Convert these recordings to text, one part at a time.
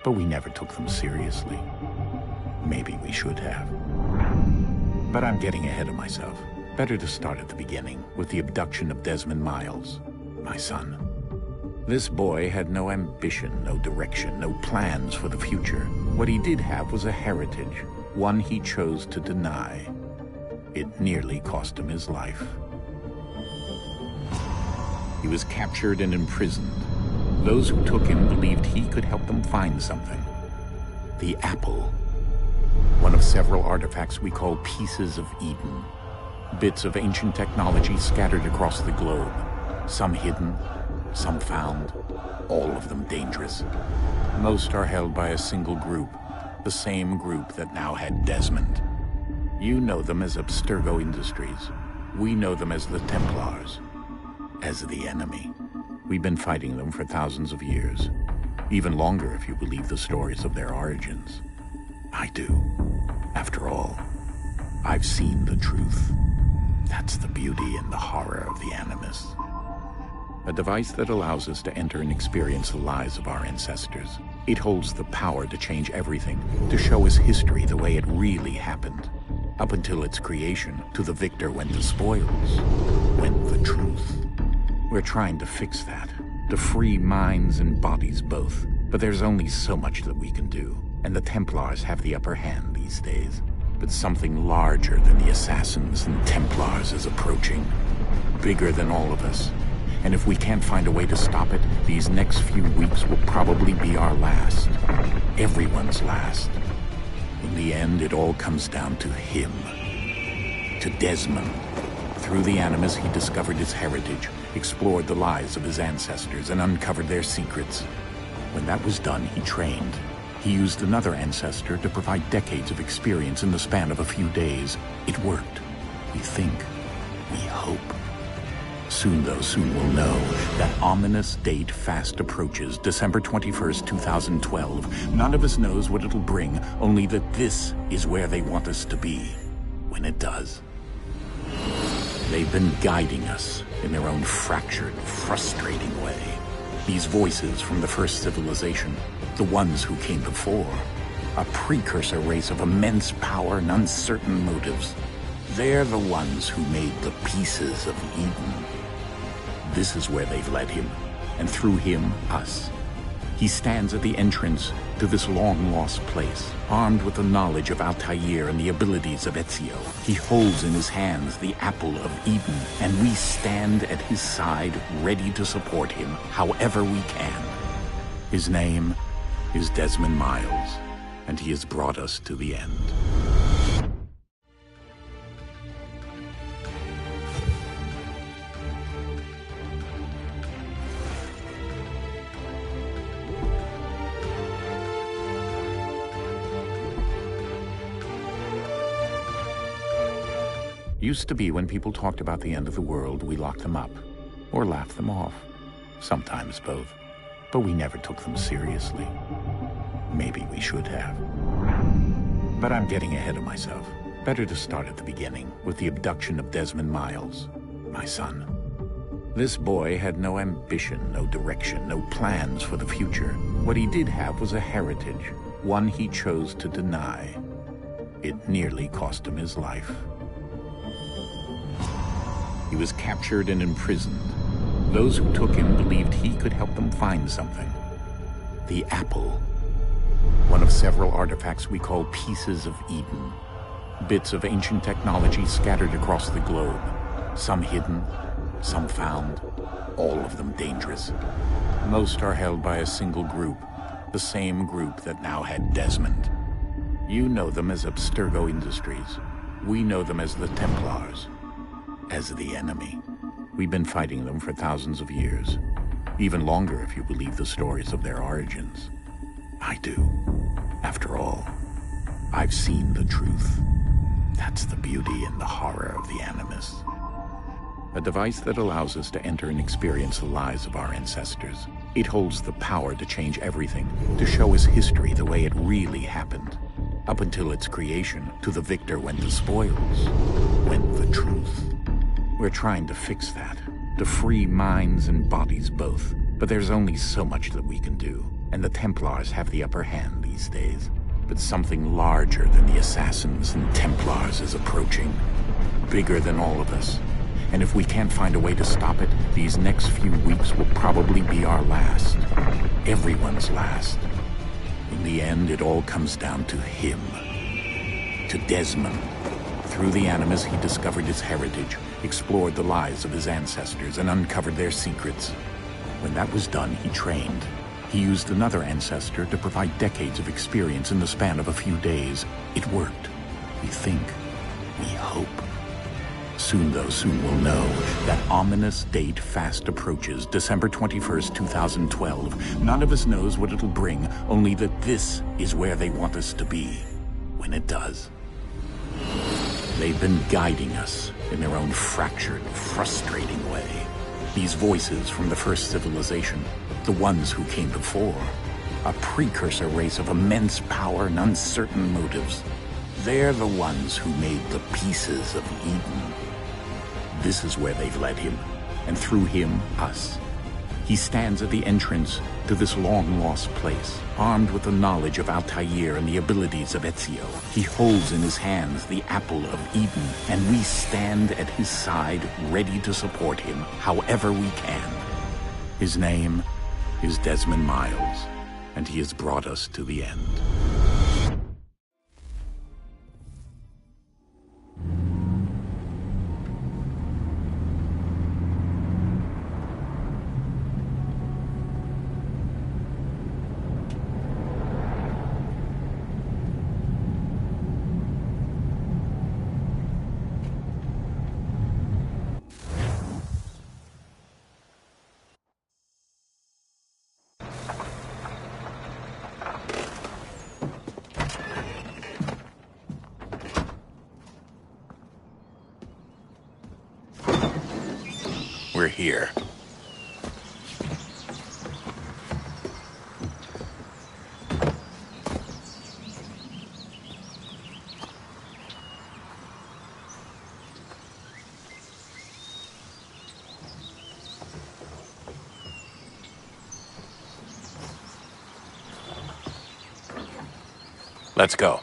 but we never took them seriously. Maybe we should have. But I'm getting ahead of myself. Better to start at the beginning, with the abduction of Desmond Miles, my son. This boy had no ambition, no direction, no plans for the future. What he did have was a heritage, one he chose to deny. It nearly cost him his life. He was captured and imprisoned. Those who took him believed he could help them find something. The apple. One of several artifacts we call pieces of Eden. Bits of ancient technology scattered across the globe. Some hidden, some found, all of them dangerous. Most are held by a single group, the same group that now had Desmond. You know them as Abstergo Industries. We know them as the Templars, as the enemy. We've been fighting them for thousands of years, even longer if you believe the stories of their origins. I do. After all, I've seen the truth. That's the beauty and the horror of the Animus. A device that allows us to enter and experience the lives of our ancestors. It holds the power to change everything, to show us history the way it really happened. Up until its creation, to the victor went the spoils, went the truth. We're trying to fix that, to free minds and bodies both. But there's only so much that we can do, and the Templars have the upper hand these days. But something larger than the Assassins and Templars is approaching, bigger than all of us. And if we can't find a way to stop it, these next few weeks will probably be our last. Everyone's last. In the end, it all comes down to him. To Desmond. Through the Animus, he discovered his heritage, explored the lives of his ancestors, and uncovered their secrets. When that was done, he trained. He used another ancestor to provide decades of experience in the span of a few days. It worked. We think. We hope. Soon, though, soon we'll know. That ominous date fast approaches, December 21st, 2012. None of us knows what it'll bring, only that this is where they want us to be, when it does. They've been guiding us in their own fractured, frustrating way. These voices from the first civilization, the ones who came before, a precursor race of immense power and uncertain motives. They're the ones who made the pieces of Eden. This is where they've led him, and through him, us. He stands at the entrance to this long-lost place, armed with the knowledge of Altair and the abilities of Ezio. He holds in his hands the apple of Eden, and we stand at his side, ready to support him however we can. His name is Desmond Miles, and he has brought us to the end. Used to be when people talked about the end of the world, we locked them up, or laughed them off. Sometimes both. But we never took them seriously. Maybe we should have. But I'm getting ahead of myself. Better to start at the beginning, with the abduction of Desmond Miles, my son. This boy had no ambition, no direction, no plans for the future. What he did have was a heritage, one he chose to deny. It nearly cost him his life. He was captured and imprisoned. Those who took him believed he could help them find something. The apple. One of several artifacts we call pieces of Eden. Bits of ancient technology scattered across the globe. Some hidden, some found, all of them dangerous. Most are held by a single group, the same group that now had Desmond. You know them as Abstergo Industries. We know them as the Templars, as the enemy. We've been fighting them for thousands of years, even longer if you believe the stories of their origins. I do. After all, I've seen the truth. That's the beauty and the horror of the Animus. A device that allows us to enter and experience the lives of our ancestors. It holds the power to change everything, to show us history the way it really happened. Up until its creation, to the victor went the spoils, went the truth. We're trying to fix that, to free minds and bodies both. But there's only so much that we can do, and the Templars have the upper hand these days. But something larger than the Assassins and Templars is approaching. Bigger than all of us. And if we can't find a way to stop it, these next few weeks will probably be our last. Everyone's last. In the end, it all comes down to him. To Desmond. Through the Animus, he discovered his heritage, explored the lives of his ancestors, and uncovered their secrets. When that was done, he trained. He used another ancestor to provide decades of experience in the span of a few days. It worked. We think. We hope. Soon we'll know. That ominous date fast approaches, December 21st, 2012. None of us knows what it'll bring, only that this is where they want us to be. When it does. They've been guiding us in their own fractured, frustrating way. These voices from the first civilization, the ones who came before, a precursor race of immense power and uncertain motives. They're the ones who made the pieces of Eden. This is where they've led him, and through him, us. He stands at the entrance to this long-lost place, armed with the knowledge of Altair and the abilities of Ezio. He holds in his hands the apple of Eden, and we stand at his side, ready to support him however we can. His name is Desmond Miles, and he has brought us to the end. We're here. Let's go.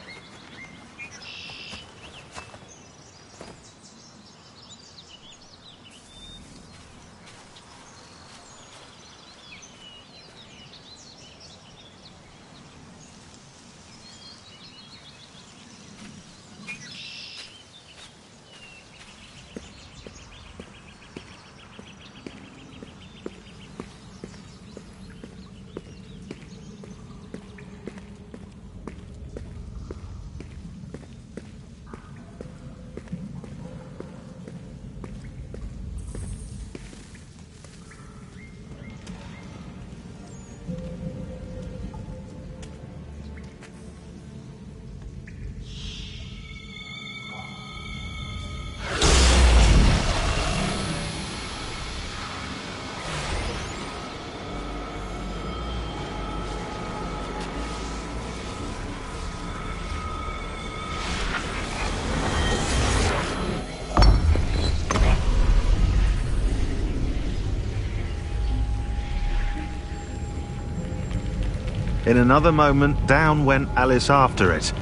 In another moment, down went Alice after it,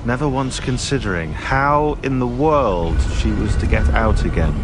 never once considering how in the world she was to get out again.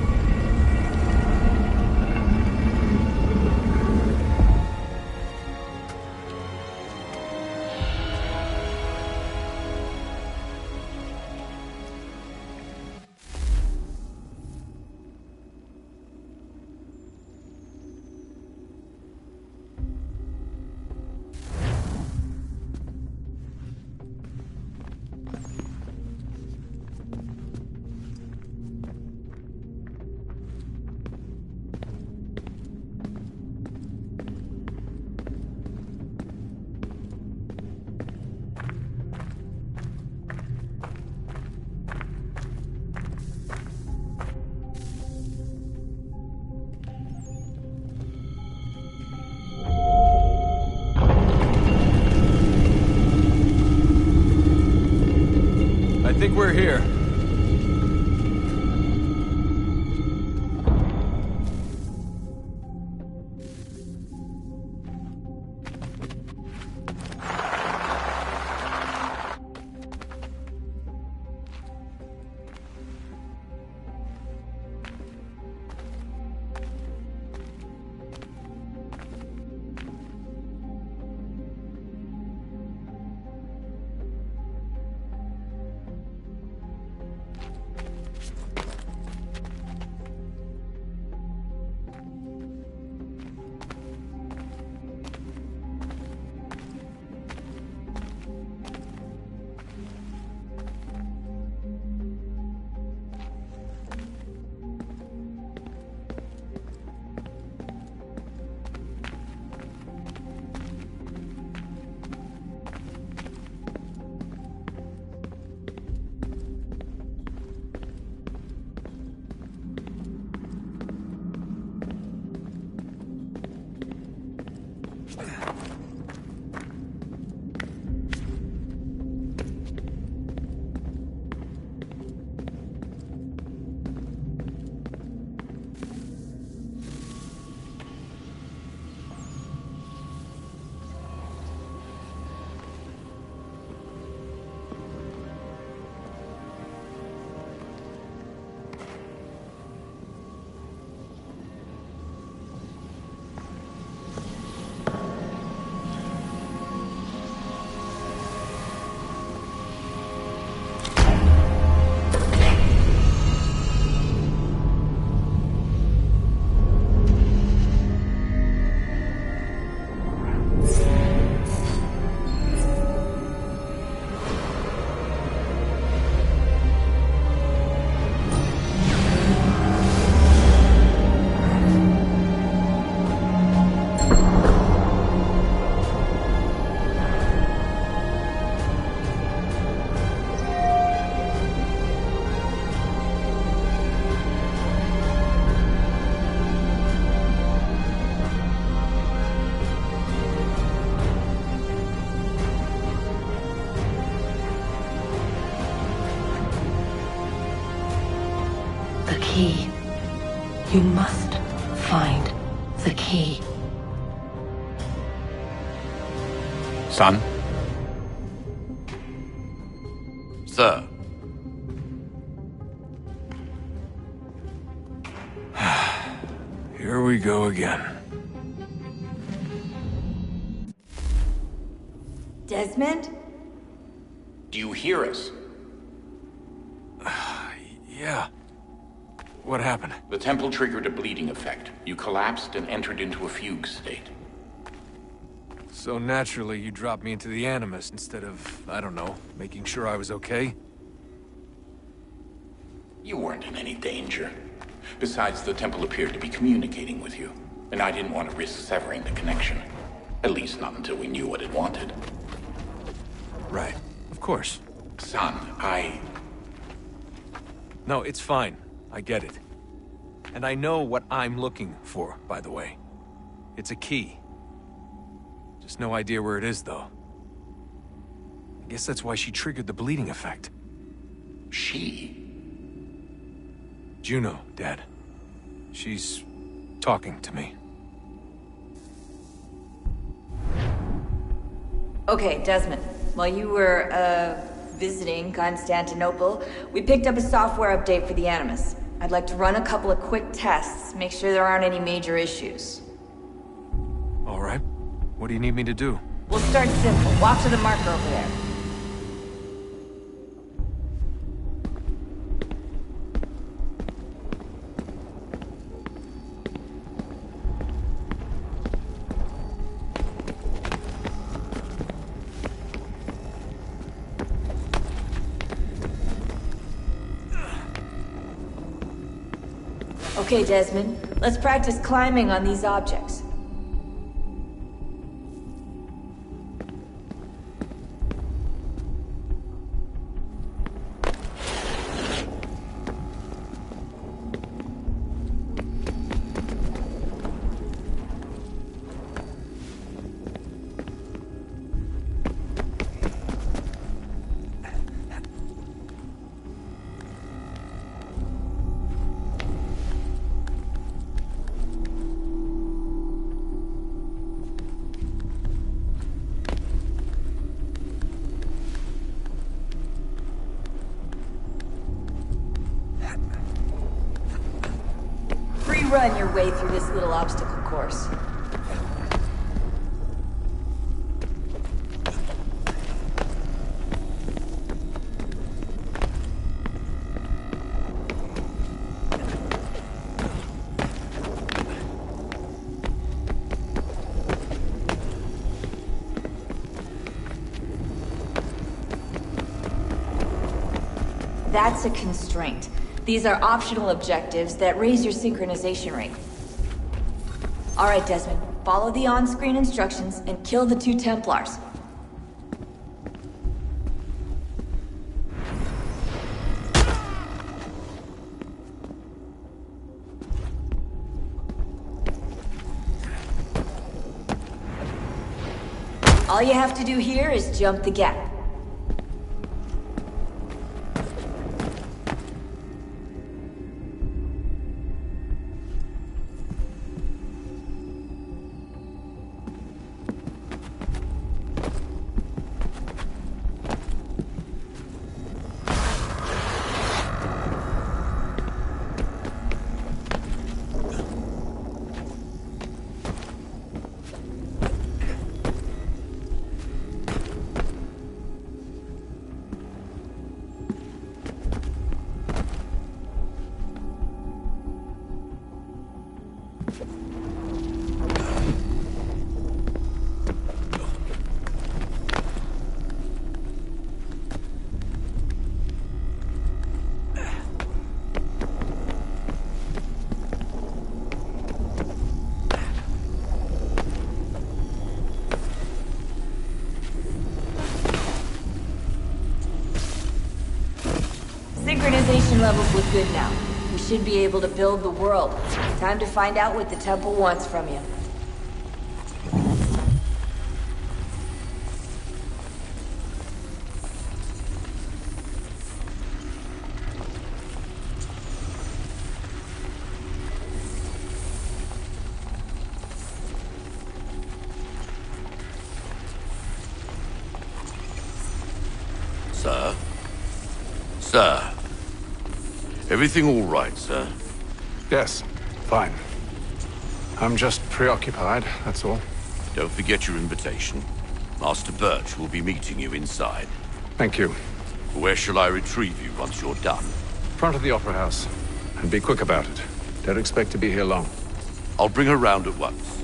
I think we're here. key. You must find the key. Son? Sir. Here we go again. Desmond? Do you hear us? Yeah. What happened? The temple triggered a bleeding effect. You collapsed and entered into a fugue state. So naturally, you dropped me into the Animus instead of, I don't know, making sure I was okay? You weren't in any danger. Besides, the temple appeared to be communicating with you, and I didn't want to risk severing the connection. At least not until we knew what it wanted. Right. Of course. Son, No, it's fine. I get it. And I know what I'm looking for, by the way. It's a key. Just no idea where it is, though. I guess that's why she triggered the bleeding effect. She? Juno, Dad. She's talking to me. Okay, Desmond. While you were, visiting Constantinople, we picked up a software update for the Animus. I'd like to run a couple of quick tests, make sure there aren't any major issues. All right. What do you need me to do? We'll start simple. Walk to the marker over there. Okay, Desmond. Let's practice climbing on these objects. Run your way through this little obstacle course. That's a constraint. These are optional objectives that raise your synchronization rate. Alright, Desmond. Follow the on-screen instructions and kill the 2 Templars. All you have to do here is jump the gap. Synchronization levels look good now. We should be able to build the world. Time to find out what the temple wants from you. Sir. Everything all right, sir? Yes, fine. I'm just preoccupied, that's all. Don't forget your invitation. Master Birch will be meeting you inside. Thank you. Where shall I retrieve you once you're done? Front of the Opera House. And be quick about it. Don't expect to be here long. I'll bring her round at once.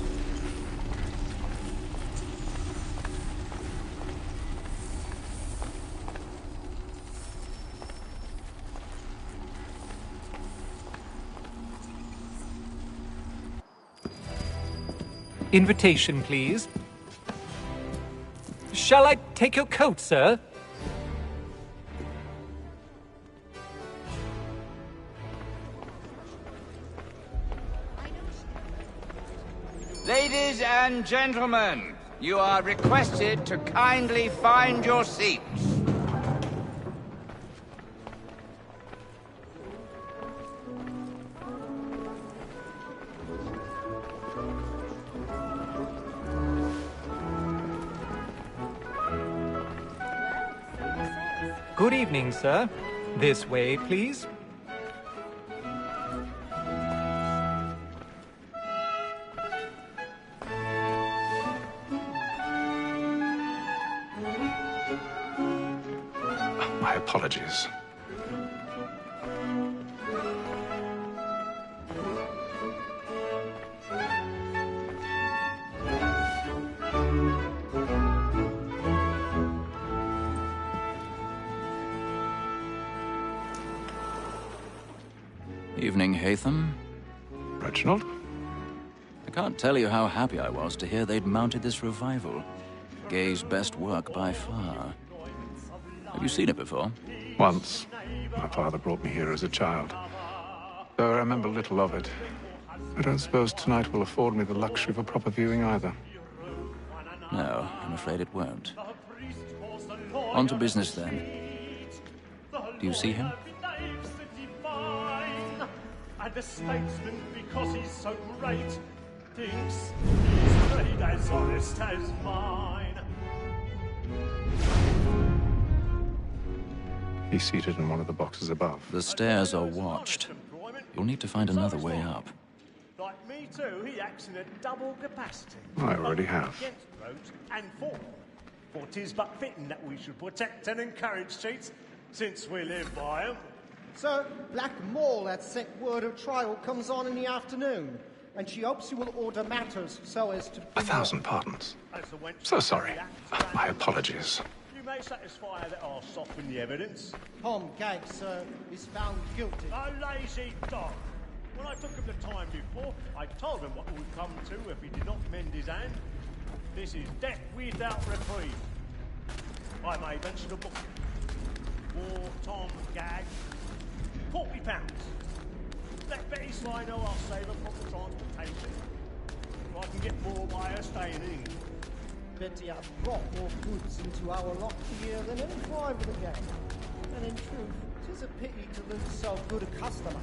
Invitation, please. Shall I take your coat, sir? Ladies and gentlemen, you are requested to kindly find your seats. Good evening, sir. This way, please. My apologies. Evening, Haytham. Reginald? I can't tell you how happy I was to hear they'd mounted this revival. Gay's best work by far. Have you seen it before? Once. My father brought me here as a child. Though I remember little of it. I don't suppose tonight will afford me the luxury of a proper viewing either. No, I'm afraid it won't. On to business, then. Do you see him? And the statesman, because he's so great, thinks his trade as honest as mine. He's seated in one of the boxes above. The stairs are watched. You'll need to find another way up. Like me too, he acts in a double capacity. I already have. Against roads and for 'tis but fitting that we should protect and encourage cheats, since we live by 'em. Sir, Black Mall at set word of trial comes on in the afternoon, and she hopes you will order matters so as to... 1,000 pardons. So sorry. My apologies. You may satisfy that I'll soften the evidence. Tom Gag, sir, is found guilty. A lazy dog. When I took him the time before, I told him what would come to if he did not mend his hand. This is death without reprieve. I may mention a book. War Tom Gag. £40. Let Betty Sly know I'll save her from the transportation. So I can get more by her staying in England. Betty has brought more goods into our lot here than any private gang. And in truth, 'tis a pity to lose so good a customer.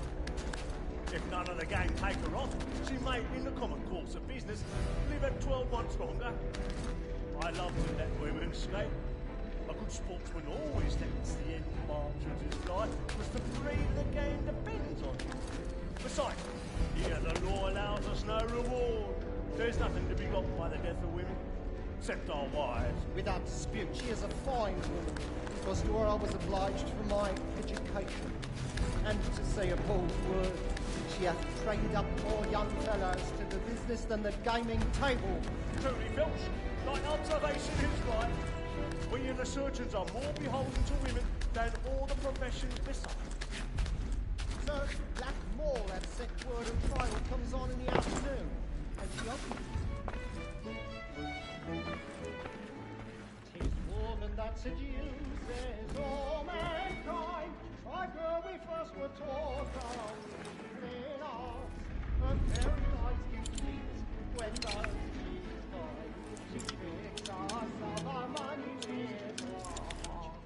If none of the gang take her on, she may, in the common course of business, live at 12 months longer. I love to let women skate. A good sportsman always thinks the end march of his life was the breed the game depends on. Besides, here the law allows us no reward. There's nothing to be got by the death of women, except our wives. Without dispute, she is a fine woman, because to her I was obliged for my education. And to say a bold word, she hath trained up more young fellows to the business than the gaming table. Truly, Filch, like observation is right. We and the surgeons are more beholden to women than all the professions besides. Sir, Black Mall at set word of trial comes on in the afternoon, and she opens. 'Tis woman that seduces all mankind. Like her we first were taught our evening arts. Her very eyes give cheats when those cheats find. She picks us of our money with her hearts.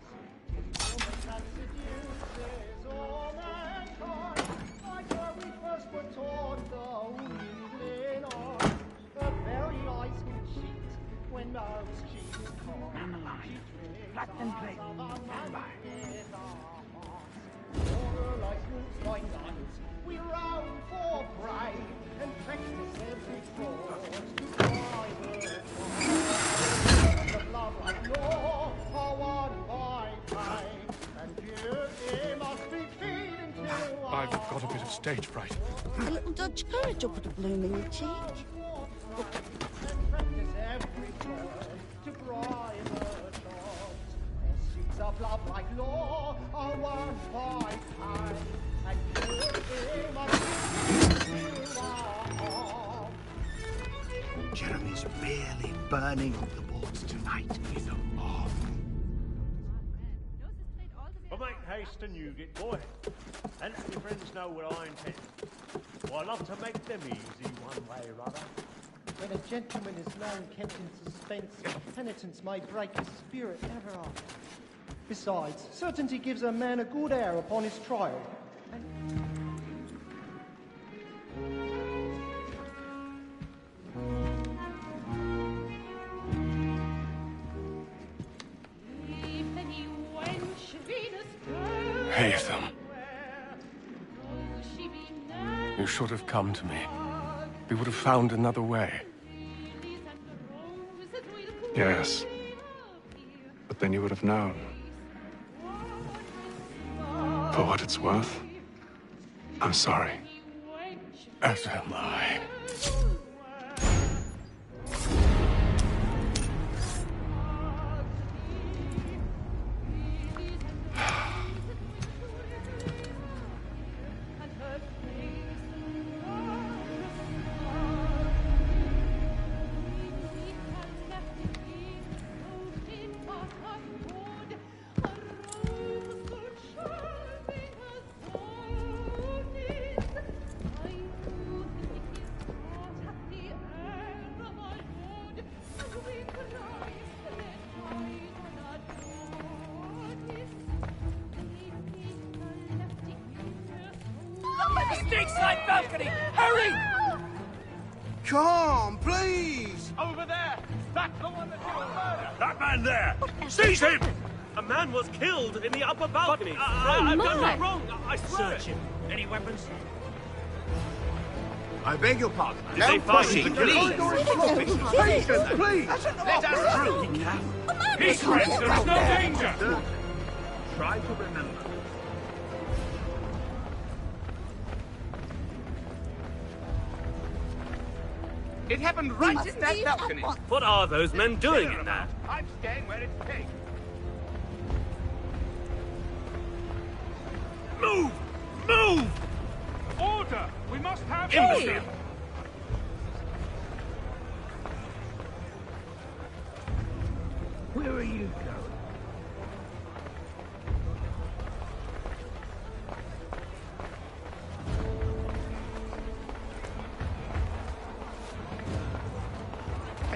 'Tis woman that seduces all mankind. Like her we first were taught the evening arts. Her very eyes give cheats when those cheats find. She tricks us of our money with her hearts. like wolves by night. We roam for prey and practice every fraud to private life. The love like law are won by pain, and duty must be feeding to I've got a bit of stage fright. A little Dutch courage will put a bloom in your cheek. and practice every fraud to private jobs. Pursuits of love like law are won by pain, and duty must be feeding to our Jeremy's really burning up the boards tonight. He's a mob. But make haste and you get boy. And your friends know what I intend. Well, I love to make them easy one way or other. When a gentleman is long kept in suspense, penitence may break his spirit ever after. Besides, certainty gives a man a good air upon his trial. Haytham. You should have come to me. We would have found another way. Yes. But then you would have known. For what it's worth, I'm sorry. As am I. Side balcony! Hurry! Come, please! Over there! That's the one that did the murder! That man there! Seize him! A man was killed in the upper balcony. I've done that wrong. I swear. Search him. Any weapons? I beg your pardon. Did they find the Please, please. Let us through. He can. His friends, there is no danger. Try to remember. It happened right in that balcony. What are those men doing in there? I'm staying where it's safe. Move! Move! Order! We must have Imbecile! Where are you going?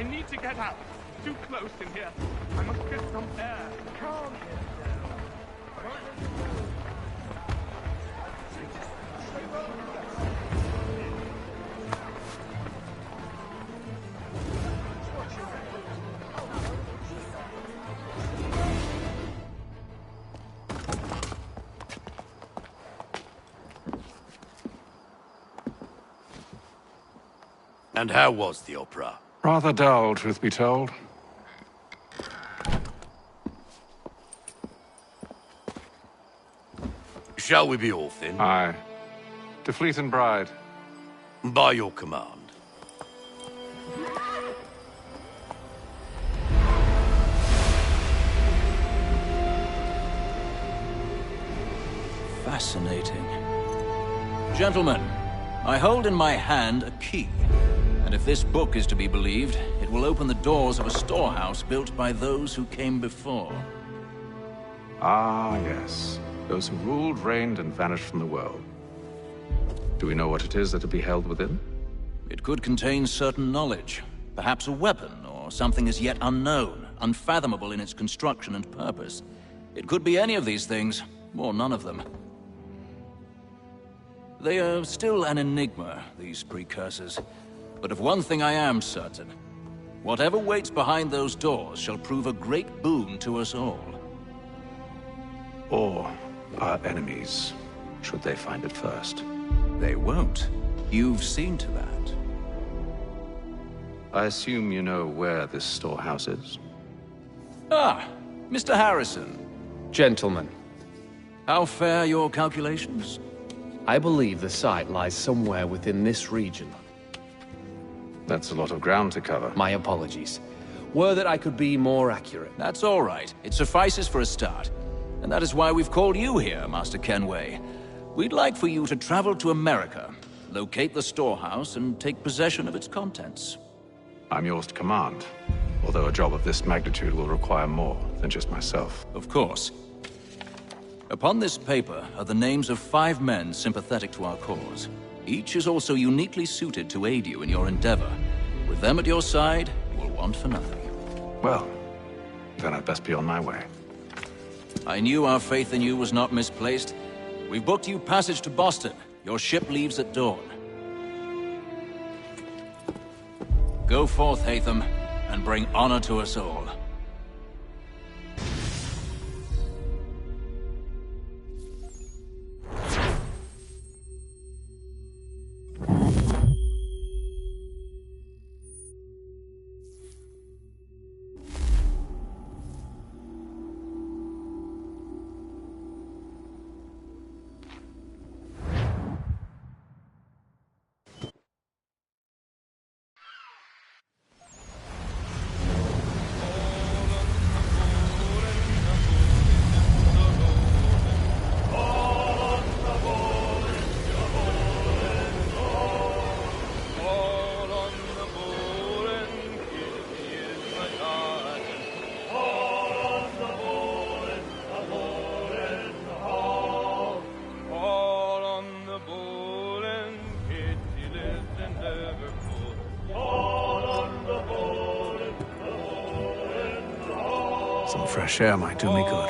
I need to get out. It's too close in here. I must get some air. Calm And how was the opera? Rather dull, truth be told. Shall we be off then? Aye. To Fleet and Bride. By your command. Fascinating. Gentlemen, I hold in my hand a key. And if this book is to be believed, it will open the doors of a storehouse built by those who came before. Ah, yes. Those who ruled, reigned, and vanished from the world. Do we know what it is that will be held within? It could contain certain knowledge. Perhaps a weapon, or something as yet unknown, unfathomable in its construction and purpose. It could be any of these things, or none of them. They are still an enigma, these precursors. But of one thing I am certain. Whatever waits behind those doors shall prove a great boon to us all. Or our enemies. should they find it first. They won't. You've seen to that. I assume you know where this storehouse is? Ah, Mr. Harrison. Gentlemen, How fare your calculations? I believe the site lies somewhere within this region. That's a lot of ground to cover. My apologies. Were that I could be more accurate. That's all right. It suffices for a start. And that is why we've called you here, Master Kenway. We'd like for you to travel to America, locate the storehouse, and take possession of its contents. I'm yours to command, although a job of this magnitude will require more than just myself. Of course. Upon this paper are the names of 5 men sympathetic to our cause. Each is also uniquely suited to aid you in your endeavor. With them at your side, you will want for nothing. Well, then I'd best be on my way. I knew our faith in you was not misplaced. We've booked you passage to Boston. Your ship leaves at dawn. Go forth, Hatham, and bring honor to us all. Some fresh air might do me good.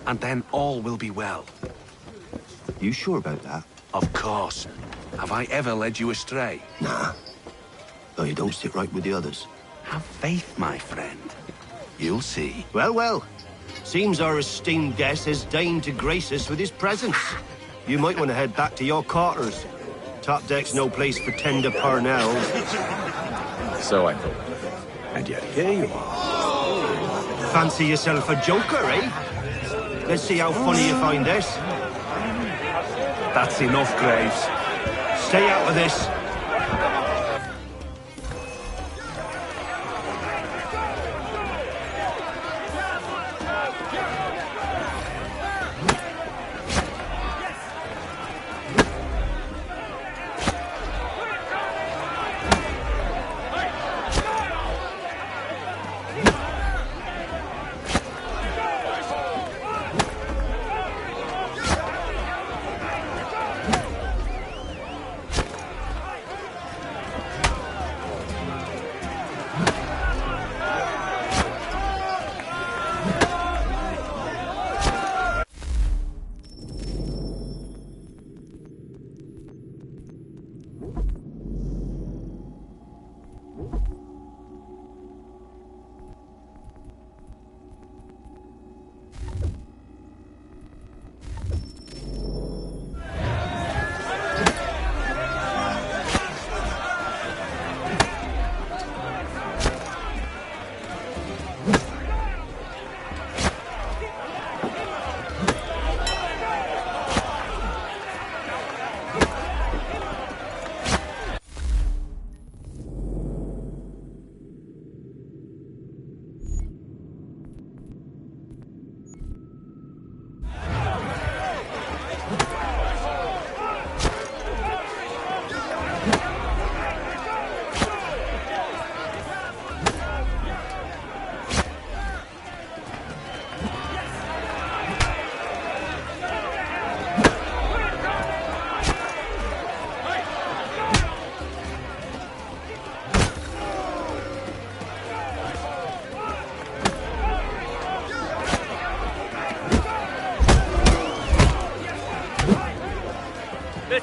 And then all will be well. You sure about that? Of course. Have I ever led you astray? Nah. Though you don't sit right with the others. Have faith, my friend. You'll see. Well, well. Seems our esteemed guest has deigned to grace us with his presence. You might want to head back to your quarters. Top deck's no place for tender Parnells. So I thought. And yet here you are. Fancy yourself a joker, eh? Let's see how funny you find this. That's enough, Graves. Stay out of this.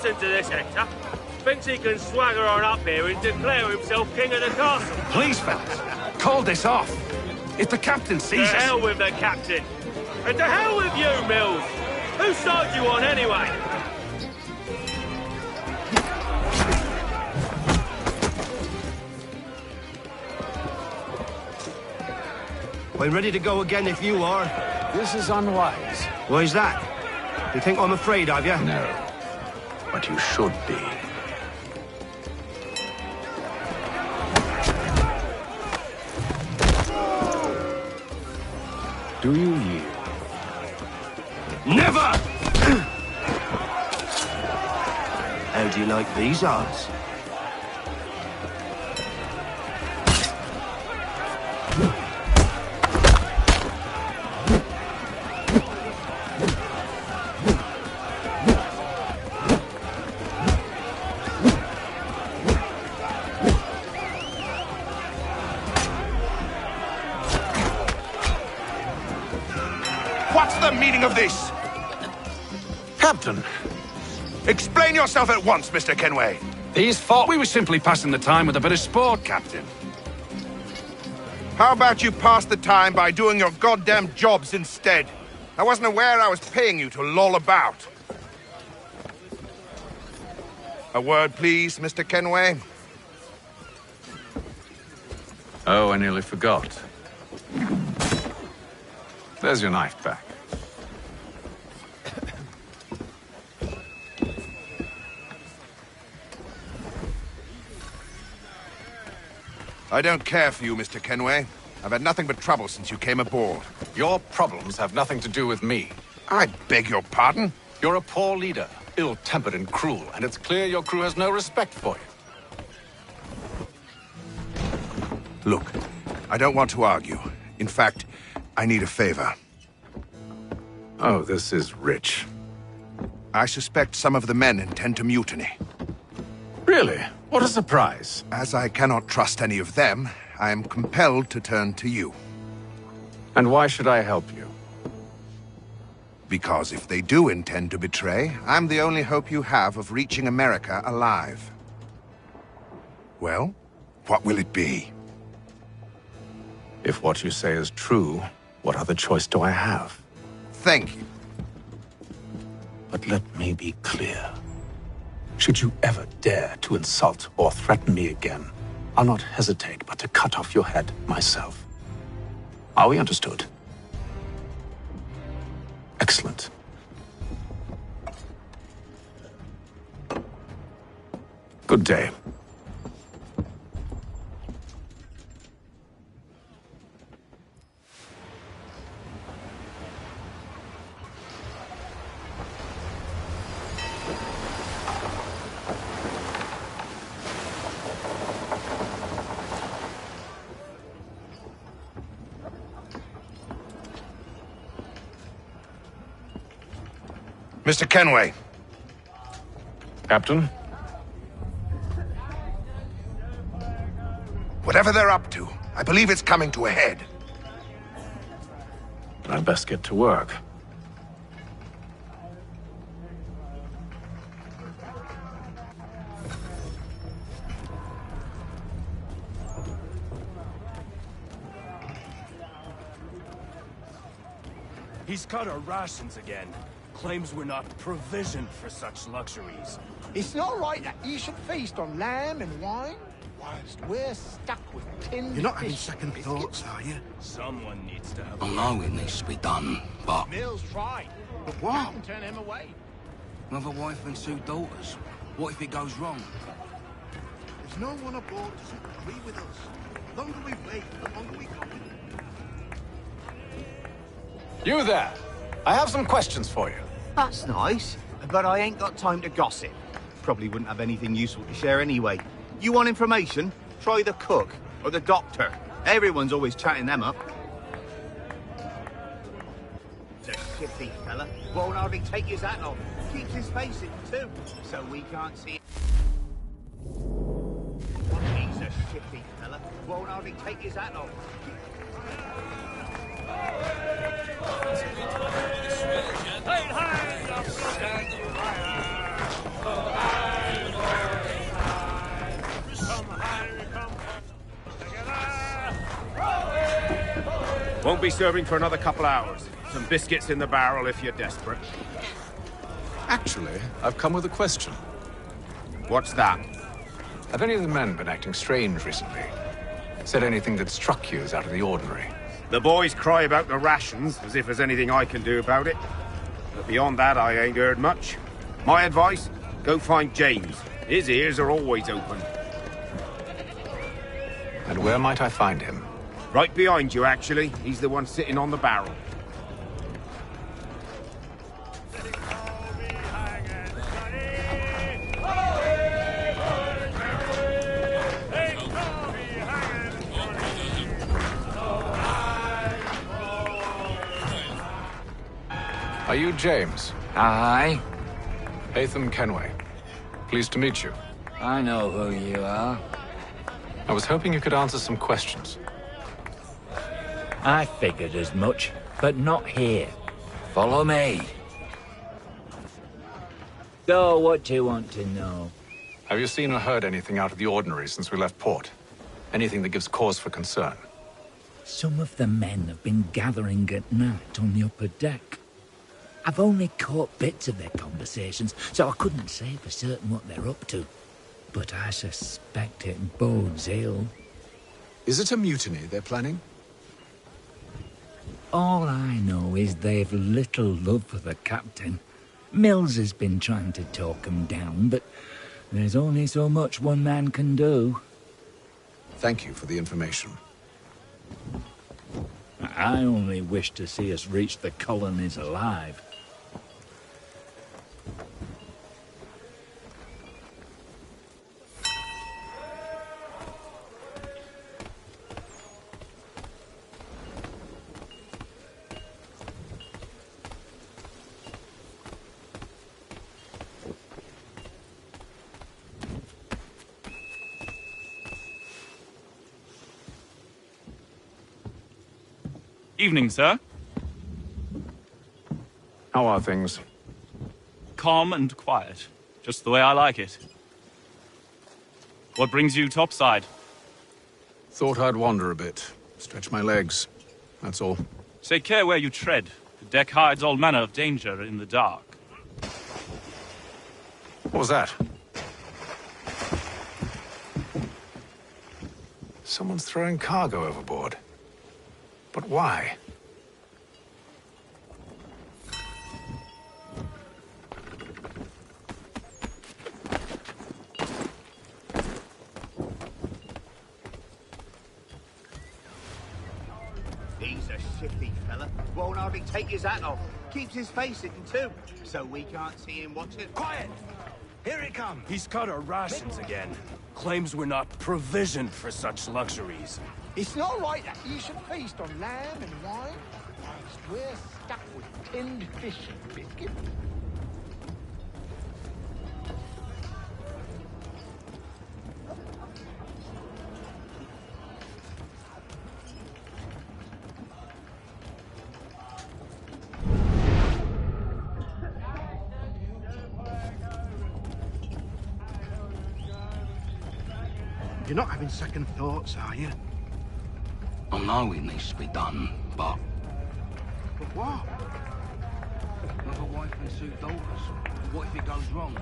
Listen to this, Hector. Thinks he can swagger on up here and declare himself king of the castle. Please, fellas, call this off. If the captain sees us... To hell with the captain. And to hell with you, Mills. Whose side you on, anyway? I'm ready to go again if you are. This is unwise. Why's that? You think I'm afraid of you? No, but you should be. Do you yield? Never! How do you like these odds? What's the meaning of this? Captain, Explain yourself at once, Mr. Kenway. these thought we were simply passing the time with a bit of sport, Captain. How about you pass the time by doing your goddamn jobs instead? I wasn't aware I was paying you to loll about. A word, please, Mr. Kenway. Oh, I nearly forgot. There's your knife back. I don't care for you, Mr. Kenway. I've had nothing but trouble since you came aboard. Your problems have nothing to do with me. I beg your pardon? You're a poor leader, ill-tempered and cruel, and it's clear your crew has no respect for you. Look, I don't want to argue. In fact, I need a favor. Oh, this is rich. I suspect some of the men intend to mutiny. Really? What a surprise. As I cannot trust any of them, I am compelled to turn to you. And why should I help you? Because if they do intend to betray, I'm the only hope you have of reaching America alive. Well, what will it be? If what you say is true, what other choice do I have? Thank you. But let me be clear. Should you ever dare to insult or threaten me again, I'll not hesitate but to cut off your head myself. Are we understood? Excellent. Good day. Mr. Kenway. Captain? Whatever they're up to, I believe it's coming to a head. I'd best get to work. He's cut our rations again. Claims we're not provisioned for such luxuries. It's not right that you should feast on lamb and wine, whilst we're stuck with tinned You're not having fish second biscuits. thoughts, are you? Someone needs to have... I know it needs to be done, but... Mills tried, but What? Captain turned him away. Another wife and two daughters. What if it goes wrong? There's no one aboard doesn't agree with us. The longer we wait, the longer we go. You there! I have some questions for you. That's nice, but I ain't got time to gossip. Probably wouldn't have anything useful to share anyway. You want information? Try the cook or the doctor. Everyone's always chatting them up. The shitty fella won't hardly take his hat off. Keeps his face in too, so we can't see it. He's a shitty fella. Won't hardly take his hat off. Hey, hey! Won't be serving for another couple hours. Some biscuits in the barrel if you're desperate. Actually, I've come with a question. What's that? Have any of the men been acting strange recently? Said anything that struck you as out of the ordinary? The boys cry about the rations, as if there's anything I can do about it. But beyond that, I ain't heard much. My advice? Go find James. His ears are always open. And where might I find him? Right behind you, actually. He's the one sitting on the barrel. Are you James? Aye. Hatham Kenway. Pleased to meet you. I know who you are. I was hoping you could answer some questions. I figured as much, but not here. Follow me. So, what do you want to know? Have you seen or heard anything out of the ordinary since we left port? Anything that gives cause for concern? Some of the men have been gathering at night on the upper deck. I've only caught bits of their conversations, so I couldn't say for certain what they're up to. But I suspect it bodes ill. Is it a mutiny they're planning? All I know is they've little love for the captain. Mills has been trying to talk him down, but there's only so much one man can do. Thank you for the information. I only wish to see us reach the colonies alive. Evening, sir. How are things? Calm and quiet. Just the way I like it. What brings you topside? Thought I'd wander a bit. Stretch my legs. That's all. Take care where you tread. The deck hides all manner of danger in the dark. What was that? Someone's throwing cargo overboard. But why? He's a shifty fella. Won't hardly take his hat off. Keeps his face hidden too, so we can't see him watching. Quiet! Here he comes! He's cut our rations again. Claims we're not provisioned for such luxuries. It's not right that you should feast on lamb and wine, whilst we're stuck with tinned fish and biscuit. You're not having second thoughts, are you? I know it needs to be done, but... But what? With a wife and 2 daughters. What if it goes wrong?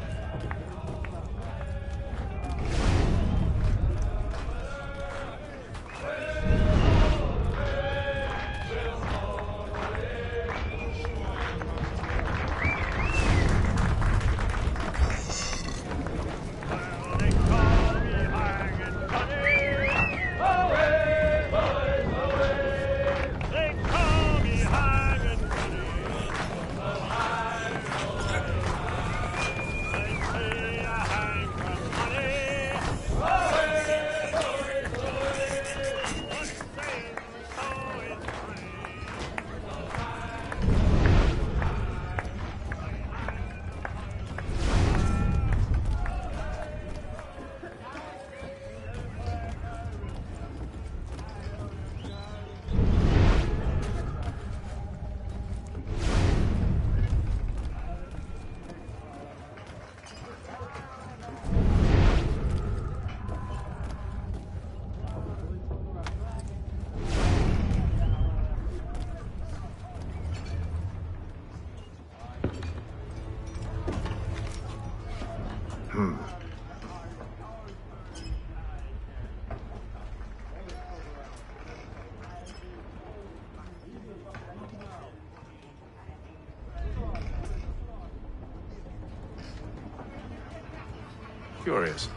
curious.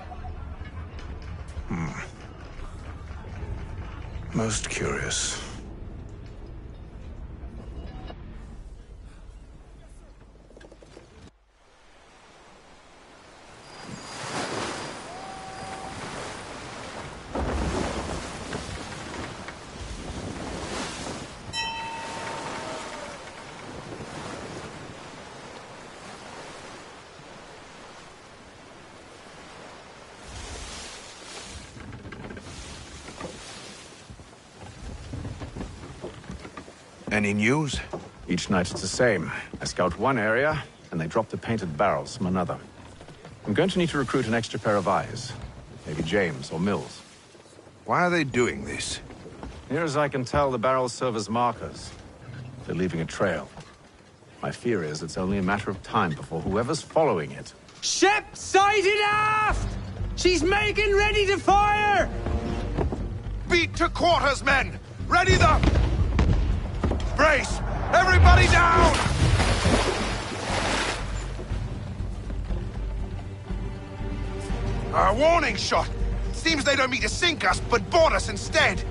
Most curious. Any news? Each night it's the same. I scout one area, and they drop the painted barrels from another. I'm going to need to recruit an extra pair of eyes. Maybe James or Mills. Why are they doing this? Near as I can tell, the barrels serve as markers. They're leaving a trail. My fear is it's only a matter of time before whoever's following it... Ship sighted aft! She's making ready to fire! Beat to quarters, men! Ready the... Brace! Everybody down! A warning shot! Seems they don't mean to sink us, but board us instead!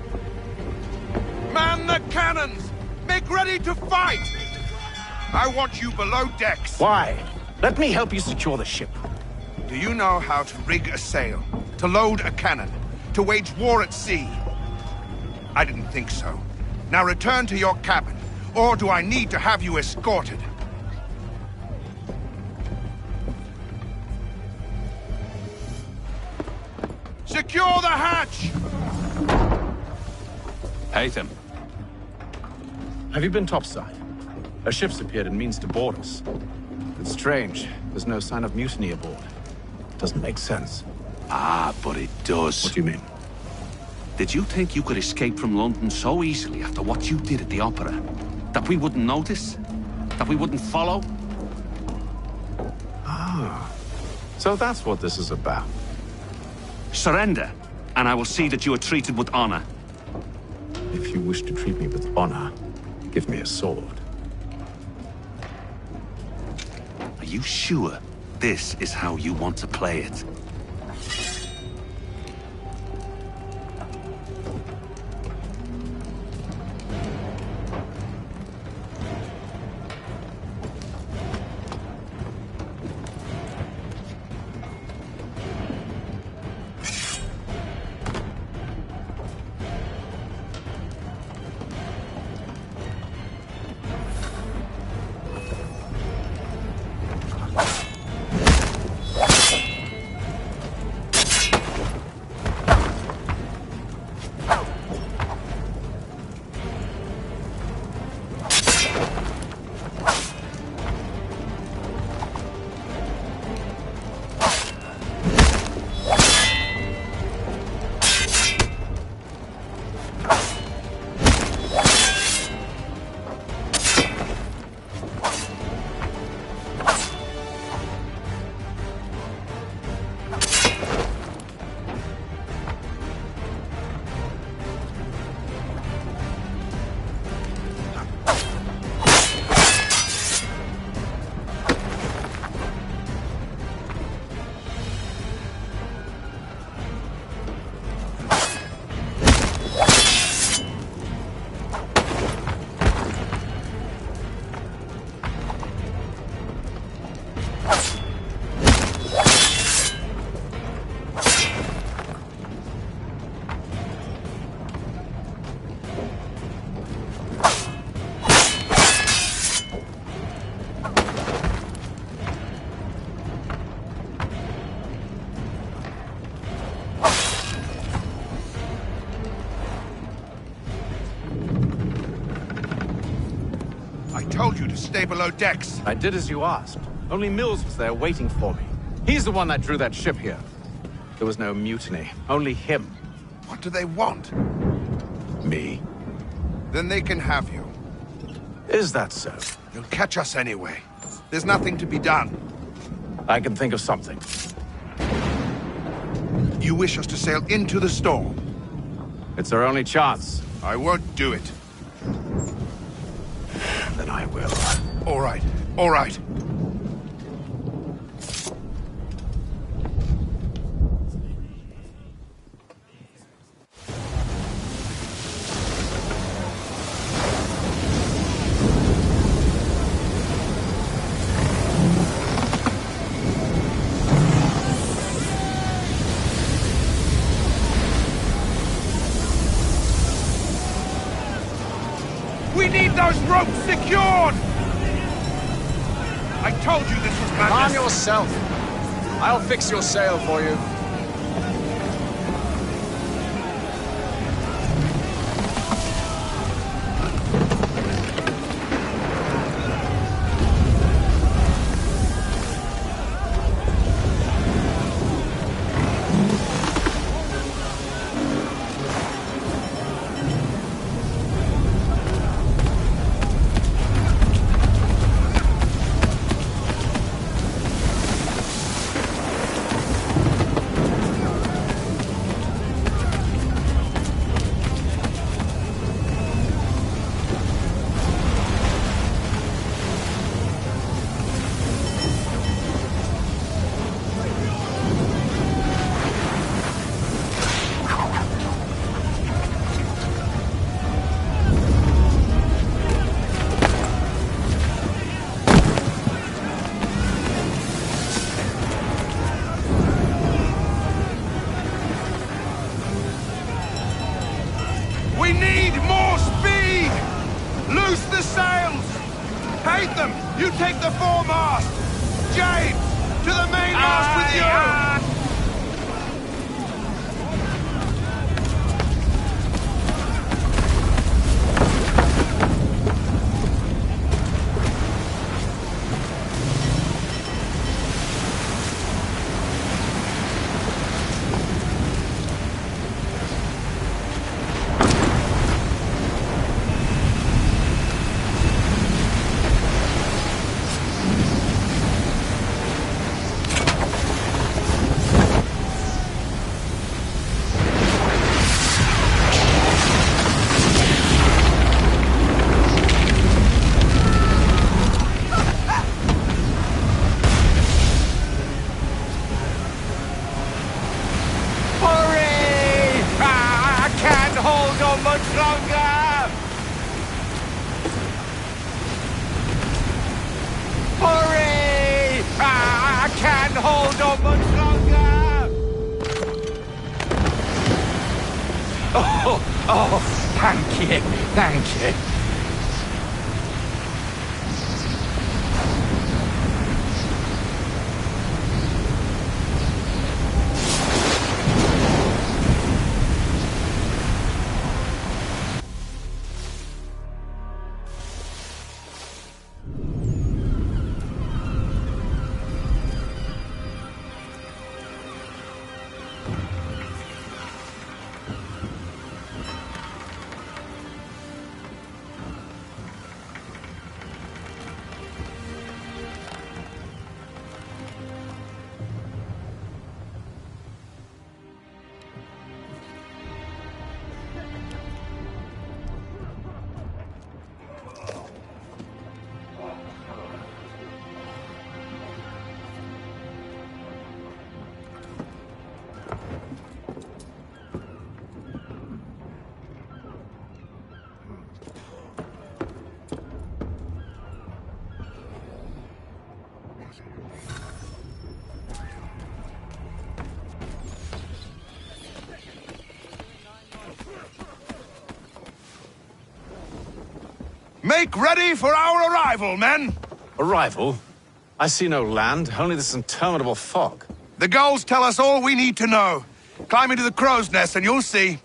Man the cannons! Make ready to fight! I want you below decks. Why? Let me help you secure the ship. Do you know how to rig a sail? To load a cannon? To wage war at sea? I didn't think so. Now return to your cabin, or do I need to have you escorted? Secure the hatch! Haytham. Have you been topside? A ship's appeared and means to board us. It's strange. There's no sign of mutiny aboard. Doesn't make sense. Ah, but it does. What do you mean? Did you think you could escape from London so easily after what you did at the opera? That we wouldn't notice? That we wouldn't follow? Ah. So that's what this is about. Surrender, and I will see that you are treated with honor. If you wish to treat me with honor, give me a sword. Are you sure this is how you want to play it? Told you to stay below decks. I did as you asked. Only Mills was there waiting for me. He's the one that drew that ship here. There was no mutiny, only him. What do they want? Me. Then they can have you. Is that so? They'll catch us anyway. There's nothing to be done. I can think of something. You wish us to sail into the storm? It's our only chance. I won't do it. Then I will. All right, all right. those ropes secured! I told you this was madness! Calm yourself. I'll fix your sail for you. We need more speed! Loose the sails! Haytham, you take the foremast! James, to the mainmast with you! Much longer! Hurry! I can't hold on much longer! Oh, thank you. Make ready for our arrival, men! Arrival? I see no land, only this interminable fog. The gulls tell us all we need to know. Climb into the crow's nest and you'll see.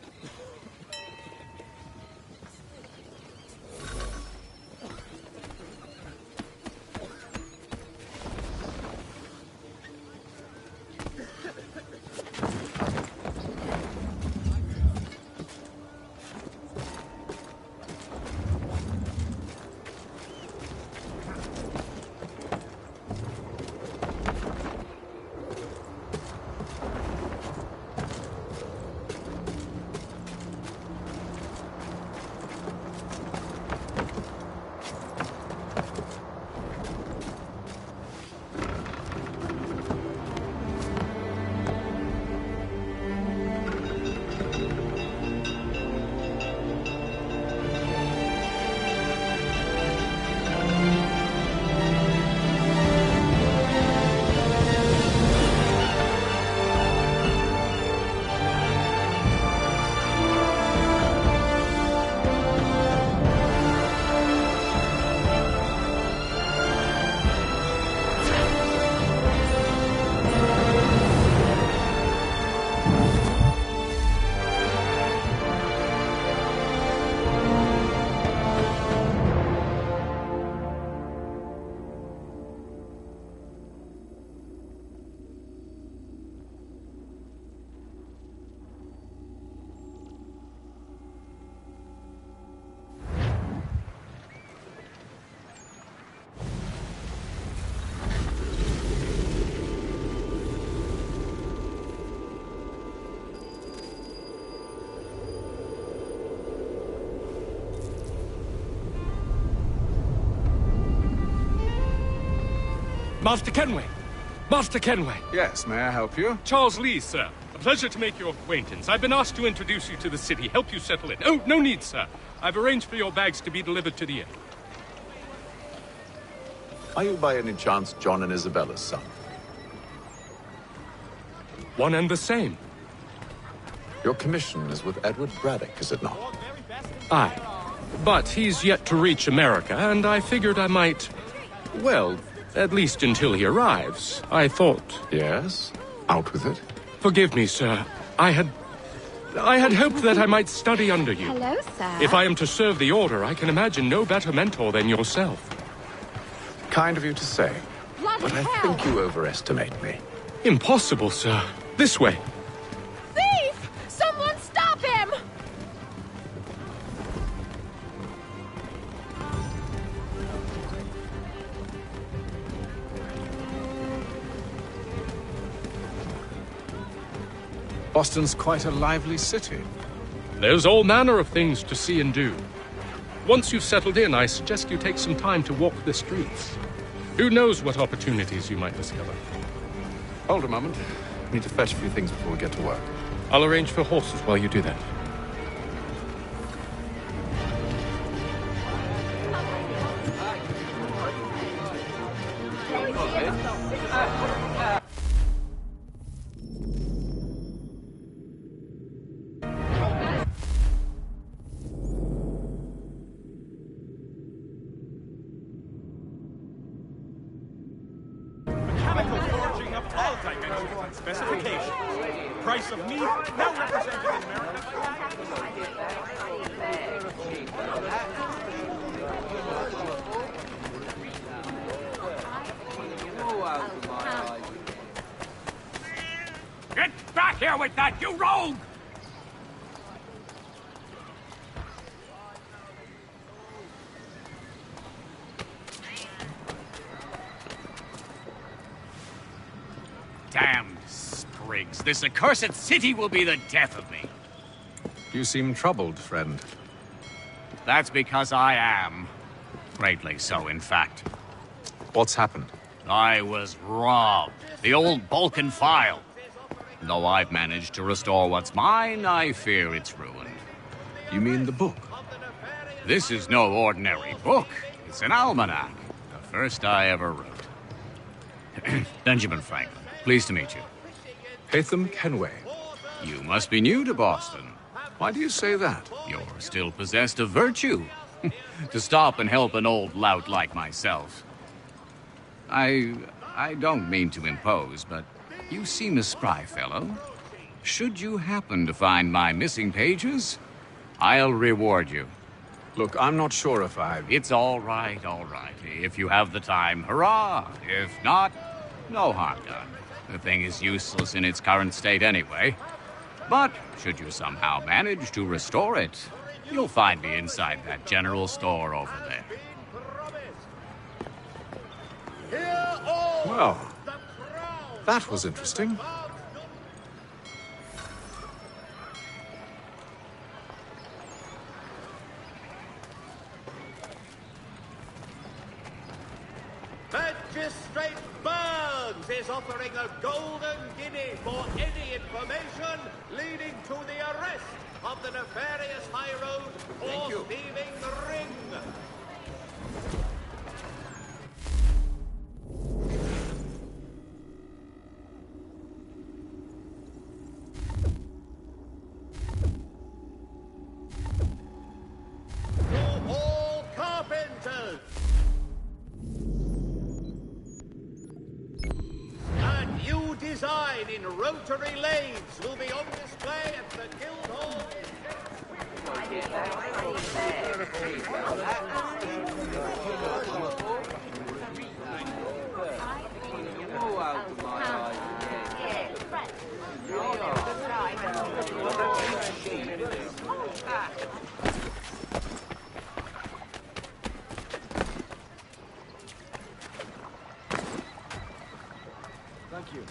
Master Kenway! Master Kenway! Yes, may I help you? Charles Lee, sir. A pleasure to make your acquaintance. I've been asked to introduce you to the city, help you settle in. Oh, no need, sir. I've arranged for your bags to be delivered to the inn. Are you by any chance John and Isabella's son? One and the same. Your commission is with Edward Braddock, is it not? Aye. But he's yet to reach America, and I figured I might... Well, at least until he arrives. I thought... Yes? Out with it. Forgive me, sir. I had hoped that I might study under you. Hello, sir. If I am to serve the Order, I can imagine no better mentor than yourself. Kind of you to say. Bloody But I hell! think you overestimate me. Impossible, sir. This way. Thief! Someone stop him! Boston's quite a lively city. There's all manner of things to see and do. Once you've settled in, I suggest you take some time to walk the streets. Who knows what opportunities you might discover. Hold a moment. I need to fetch a few things before we get to work. I'll arrange for horses while you do that. Mechanical forging of all dimensions and specifications. Price of meat now represented in America. Get back here with that, you rogue! Damned sprigs. This accursed city will be the death of me. You seem troubled, friend. That's because I am. Greatly so, in fact. What's happened? I was robbed. The old Balkan file. Though I've managed to restore what's mine, I fear it's ruined. You mean the book? This is no ordinary book. It's an almanac. The first I ever wrote. Benjamin Franklin, pleased to meet you. Haytham Kenway. You must be new to Boston. Why do you say that? You're still possessed of virtue. To stop and help an old lout like myself. I don't mean to impose, but you seem a spry fellow. Should you happen to find my missing pages, I'll reward you. Look, I'm not sure if I... It's all right, all right. If you have the time, hurrah! If not, no harm done. The thing is useless in its current state anyway. But should you somehow manage to restore it, you'll find me inside that general store over there. Well, that was interesting. Magistrate Burns is offering a golden guinea for any information leading to the arrest of the nefarious high road horse thieving ring. To all carpenters, a new design in rotary lathes will be on display at the Guildhall. Thank you.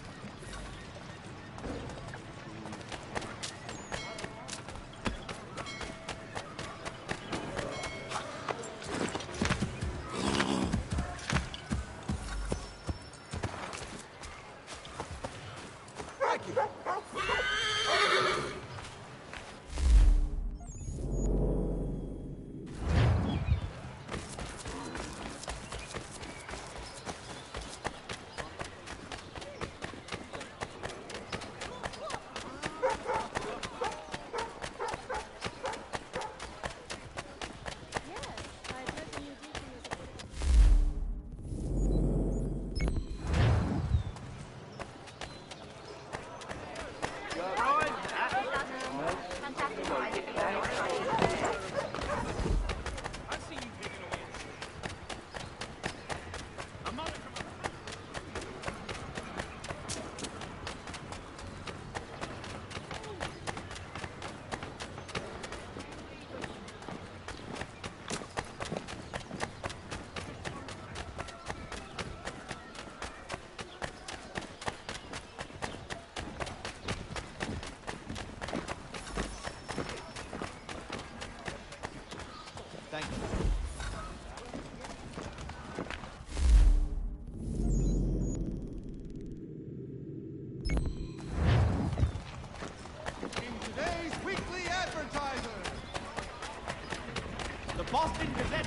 Boston Gazette.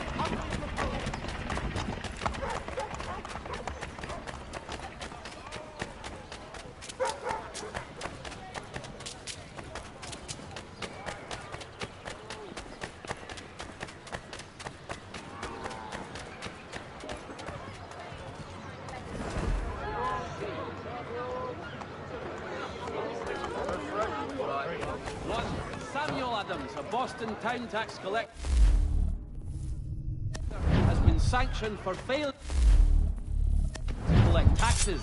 Samuel Adams, a Boston town tax collector, has been sanctioned for failing to collect taxes.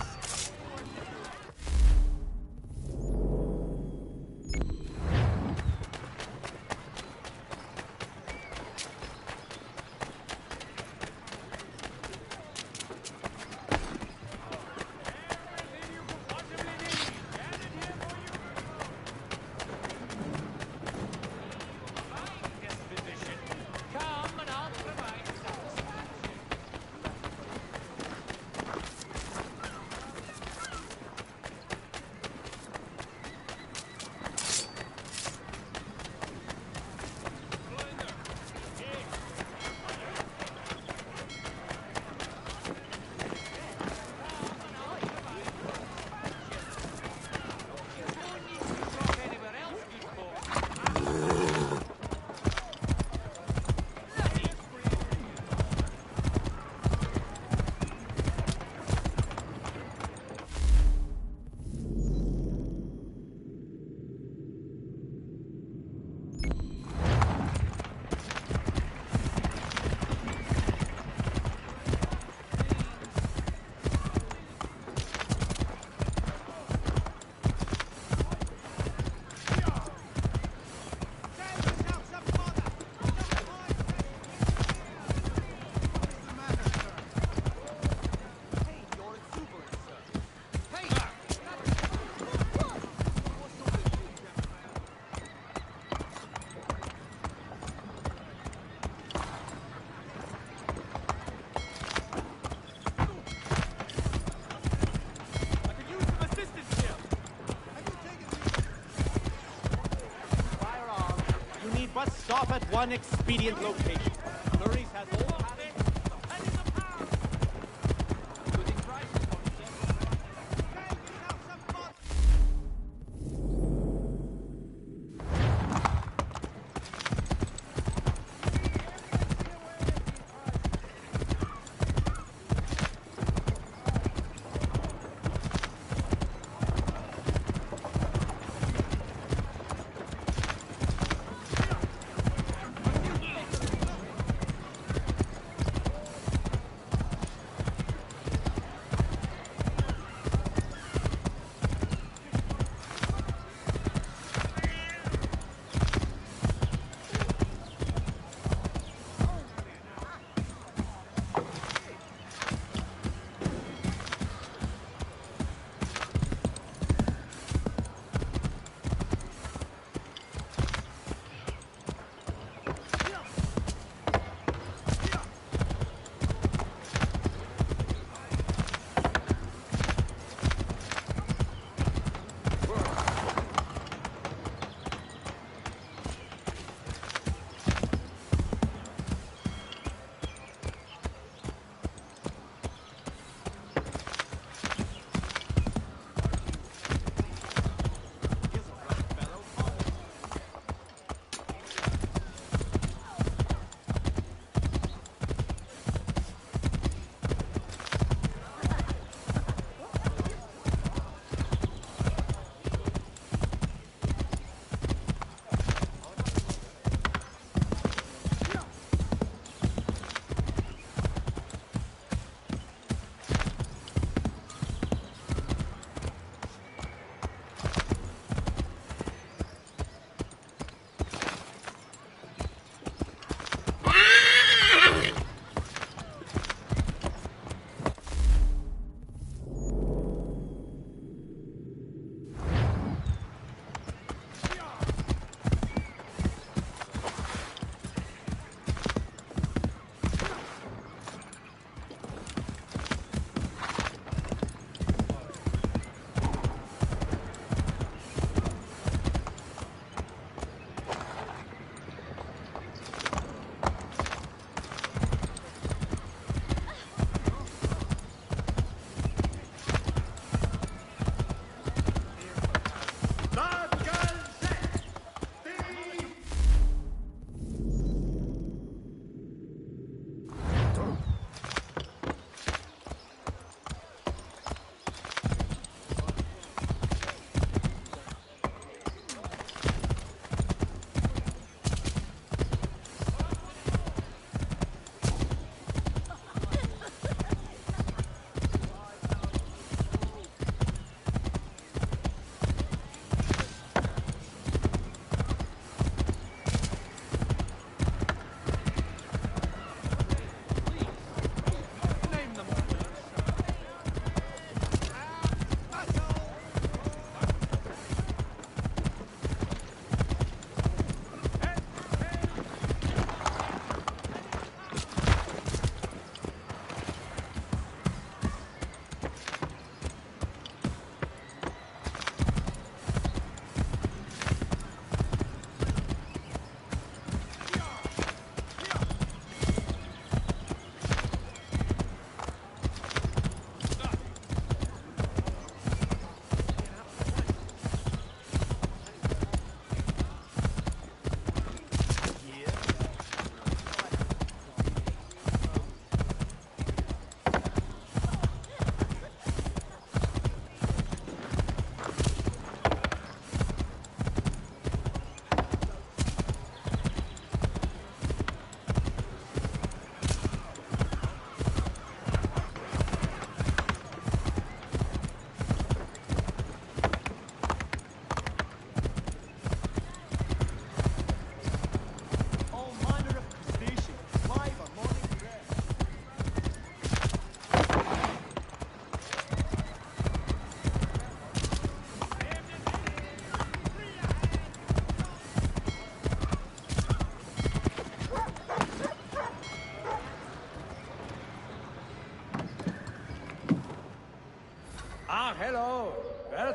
Must stop at one expedient location. Murray's has all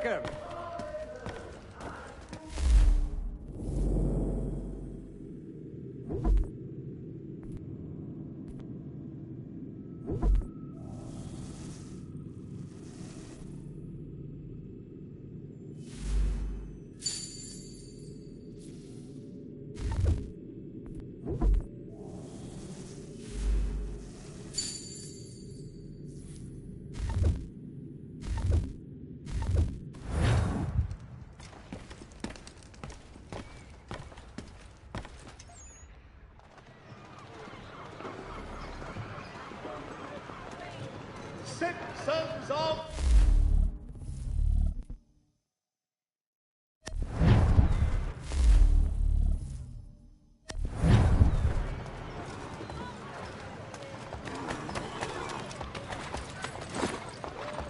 quicker. Citizens of...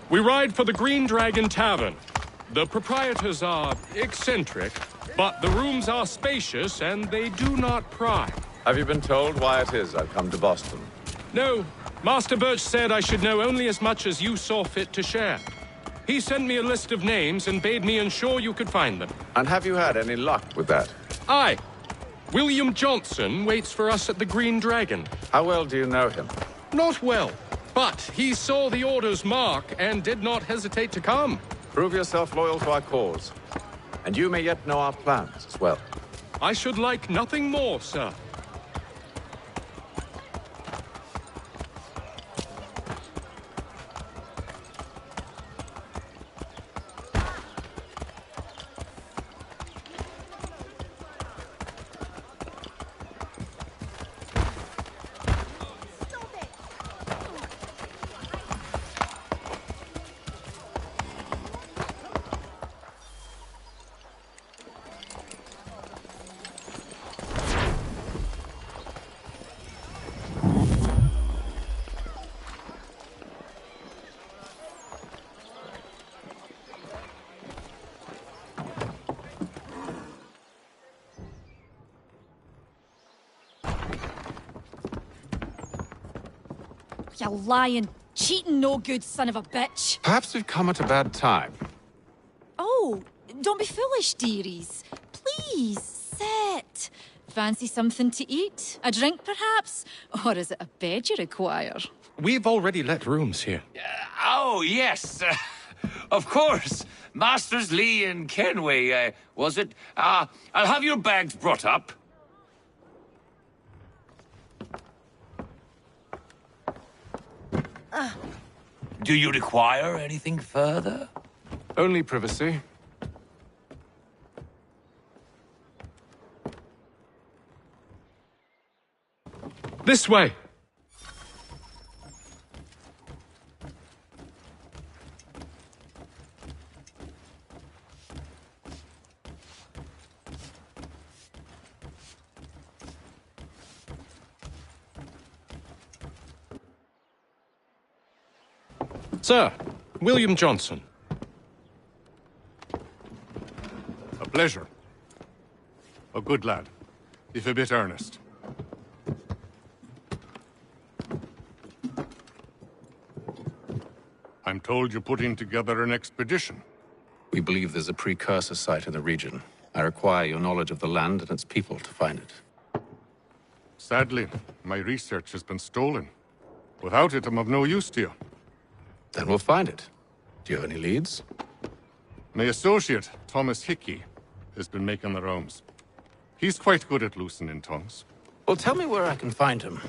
We ride for the Green Dragon Tavern. The proprietors are eccentric, but the rooms are spacious and they do not pry. Have you been told why it is I've come to Boston? No. Master Birch said I should know only as much as you saw fit to share. He sent me a list of names and bade me ensure you could find them. And have you had any luck with that? Aye. William Johnson waits for us at the Green Dragon. How well do you know him? Not well, but he saw the order's mark and did not hesitate to come. Prove yourself loyal to our cause. And you may yet know our plans as well. I should like nothing more, sir. You lying, cheating, no good son of a bitch. Perhaps we've come at a bad time. Oh, don't be foolish, dearies. Please, sit. Fancy something to eat? A drink, perhaps? Or is it a bed you require? We've already let rooms here. Oh, yes. Of course. Masters Lee and Kenway, was it? I'll have your bags brought up. Do you require anything further? Only privacy. This way. Sir, William Johnson. A pleasure. A good lad, if a bit earnest. I'm told you're putting together an expedition. We believe there's a precursor site in the region. I require your knowledge of the land and its people to find it. Sadly, my research has been stolen. Without it, I'm of no use to you. Then we'll find it. Do you have any leads? My associate, Thomas Hickey, has been making the rounds. He's quite good at loosening tongues. Well, tell me where I can find him.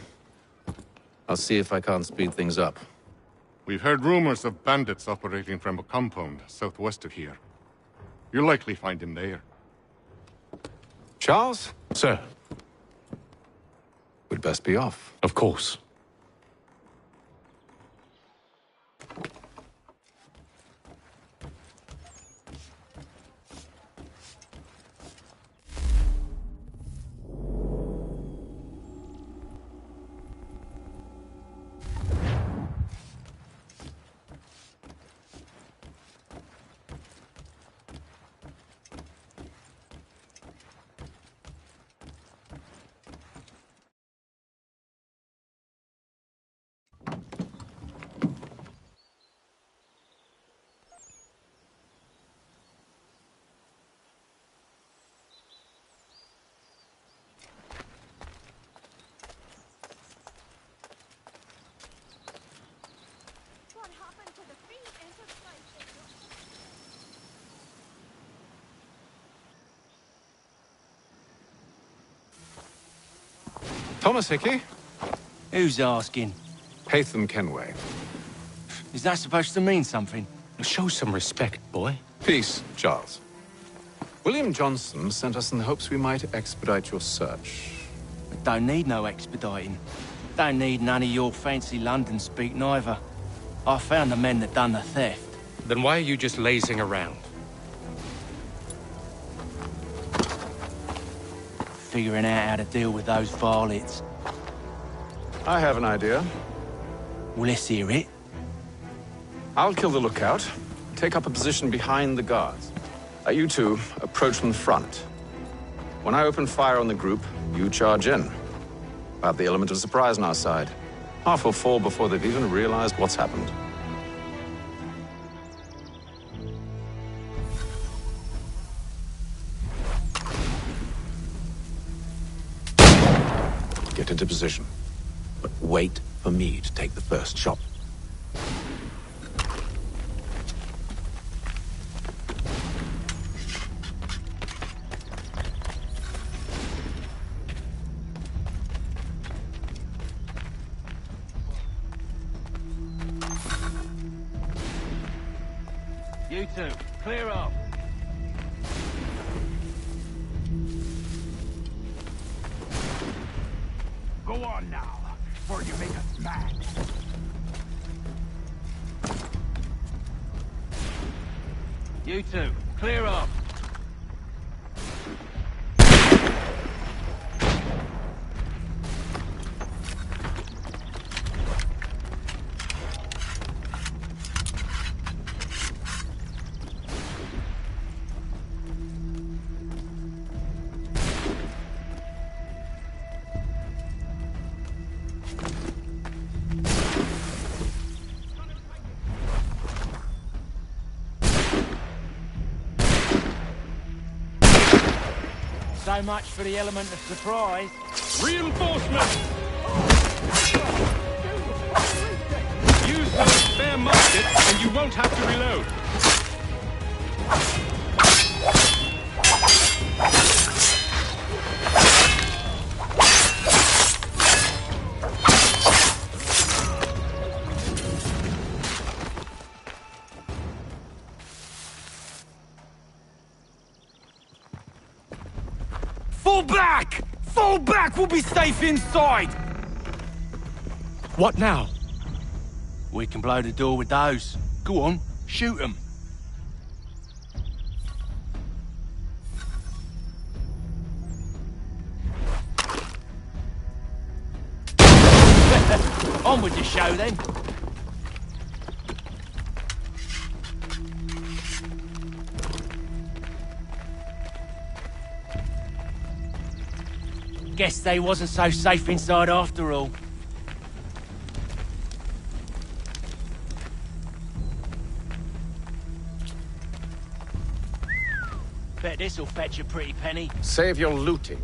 I'll see if I can't speed things up. We've heard rumors of bandits operating from a compound southwest of here. You'll likely find him there. Charles? Sir. We'd best be off. Of course. Thomas Hickey? Who's asking? Haytham Kenway. Is that supposed to mean something? Show some respect, boy. Peace, Charles. William Johnson sent us in the hopes we might expedite your search. Don't need no expediting. Don't need none of your fancy London speak neither. I found the men that done the theft. Then why are you just lazing around? Figuring out how to deal with those varlets. I have an idea. Well, let's hear it. I'll kill the lookout, take up a position behind the guards. You two approach from the front. When I open fire on the group, you charge in. We'll have the element of surprise on our side. Half will fall before they've even realized what's happened. Get into position, but wait for me to take the first shot. You two, clear off. Go on now, before you make us mad. You two, clear off. So much for the element of surprise. Reinforcements! Use those spare muskets and you won't have to reload. Fall back! Fall back! We'll be safe inside! What now? We can blow the door with those. Go on, shoot them. On with the show then. Guess they wasn't so safe inside after all. Bet this'll fetch a pretty penny. Save your looting.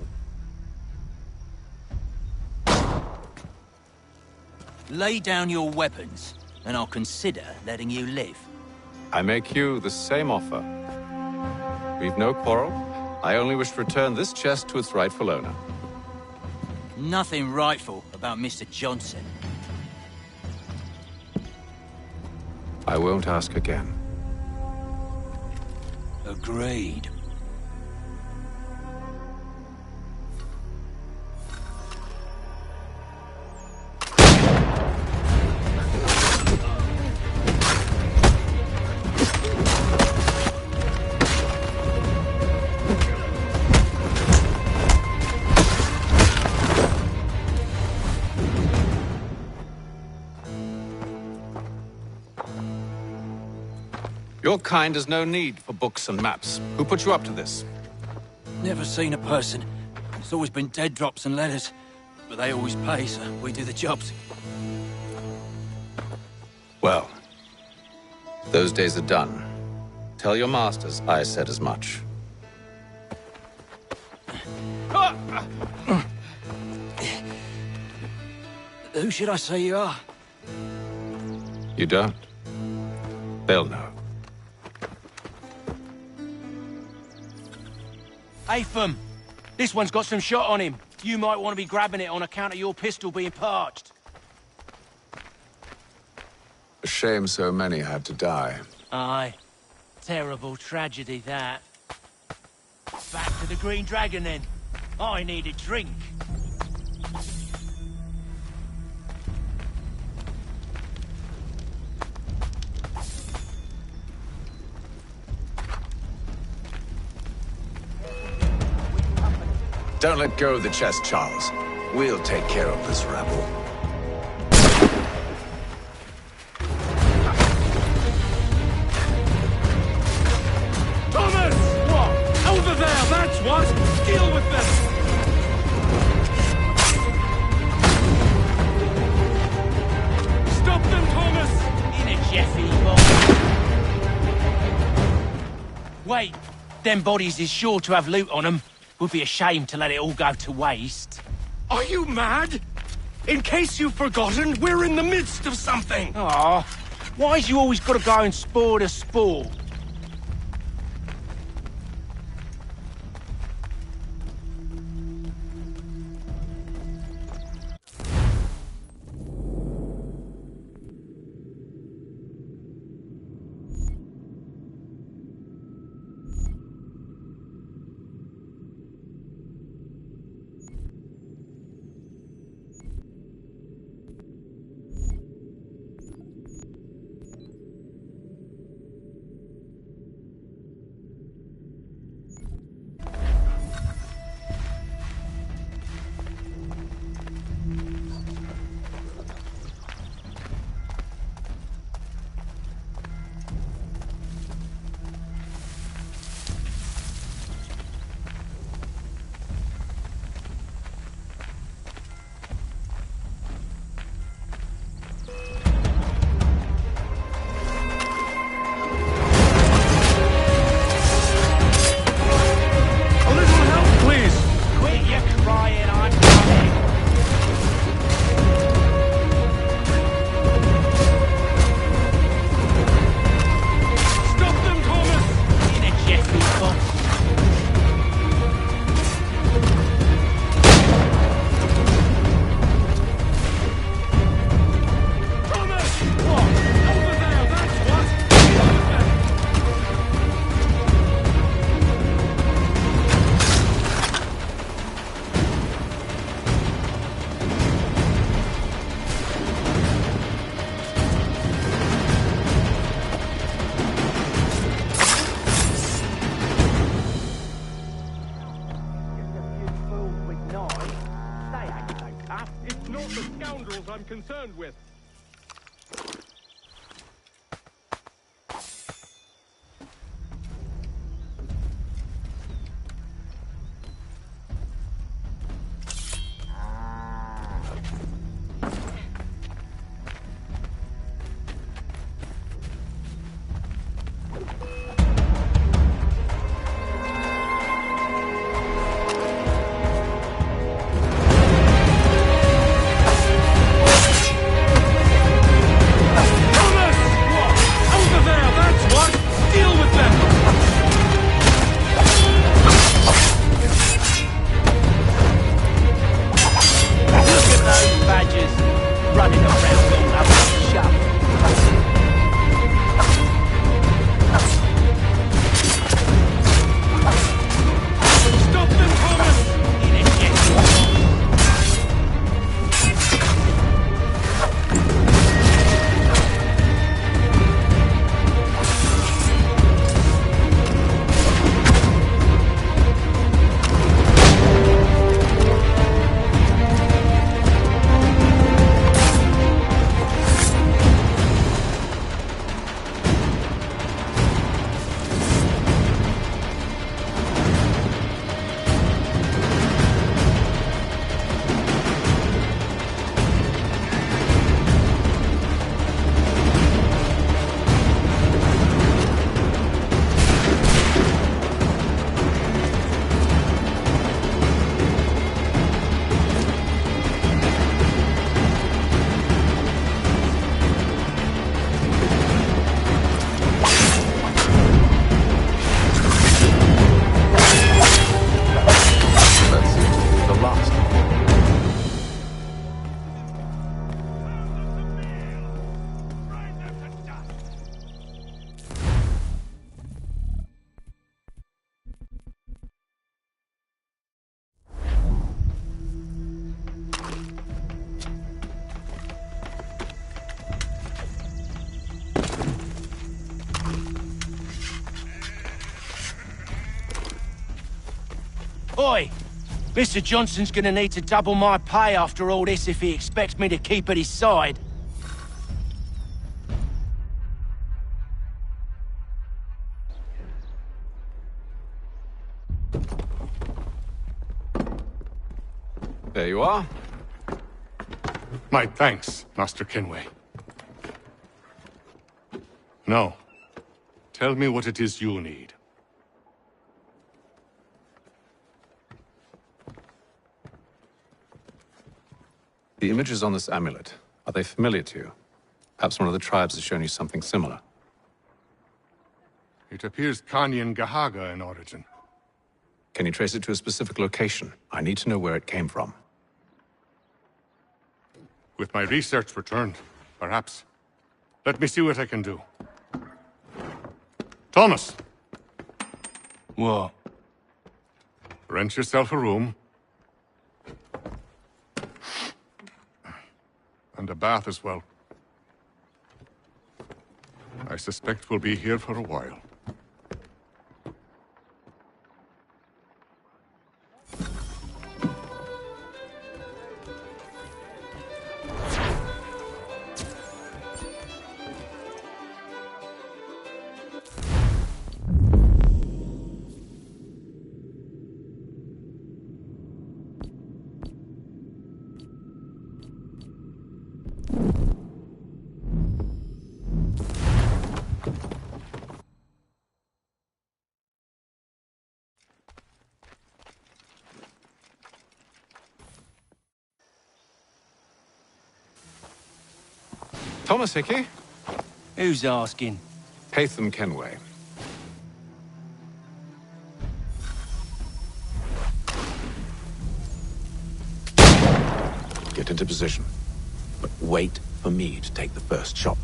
Lay down your weapons, and I'll consider letting you live. I make you the same offer. We've no quarrel. I only wish to return this chest to its rightful owner. Nothing rightful about Mr. Johnson. I won't ask again. Agreed. Your kind has no need for books and maps. Who put you up to this? Never seen a person. It's always been dead drops and letters. But they always pay, so we do the jobs. Well, those days are done. Tell your masters I said as much. Who should I say you are? You don't? They'll know. Haytham, this one's got some shot on him. You might want to be grabbing it on account of your pistol being parched. A shame so many had to die. Aye. Terrible tragedy, that. Back to the Green Dragon, then. I need a drink. Don't let go of the chest, Charles. We'll take care of this rabble. Thomas! What? Over there, that's what! Deal with them! Stop them, Thomas! In a jiffy, boy. Wait, them bodies is sure to have loot on them. Would be a shame to let it all go to waste. Are you mad? In case you've forgotten, we're in the midst of something! Aw, why's you always gotta go and spoil the sport? I'm concerned with. Oi! Mr. Johnson's gonna need to double my pay after all this if he expects me to keep at his side. There you are. My thanks, Master Kenway. Now, tell me what it is you need. The images on this amulet, are they familiar to you? Perhaps one of the tribes has shown you something similar. It appears Kanyan Gahaga in origin. Can you trace it to a specific location? I need to know where it came from. With my research returned, perhaps. Let me see what I can do. Thomas! What? Rent yourself a room. And a bath as well. I suspect we'll be here for a while. Thomas Hickey? Who's asking? Haytham Kenway. Get into position. But wait for me to take the first shot.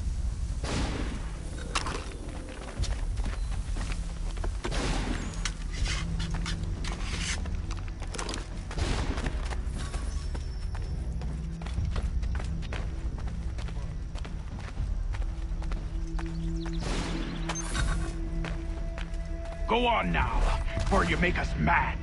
Go on now, before you make us mad.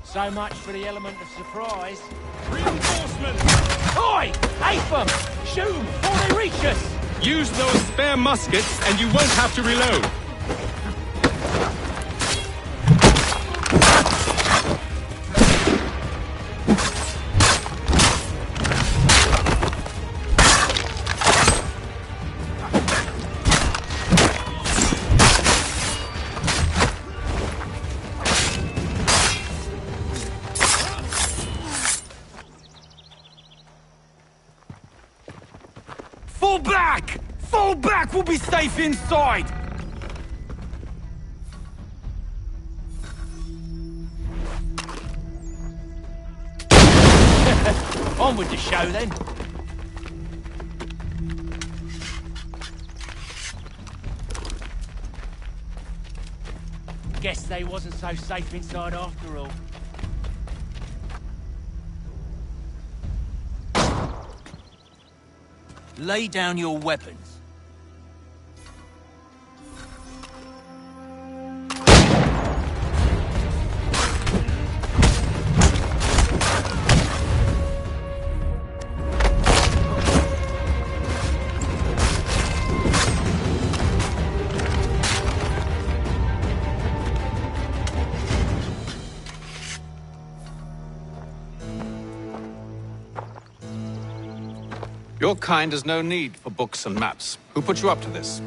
So much for the element of surprise. Reinforcements! Oi! Ape them! Shoot them before they reach us! Use those spare muskets and you won't have to reload. Fall back! Fall back! We'll be safe inside! On with the show, then. Guess they wasn't so safe inside after all. Lay down your weapons. Your kind has no need for books and maps. Who put you up to this?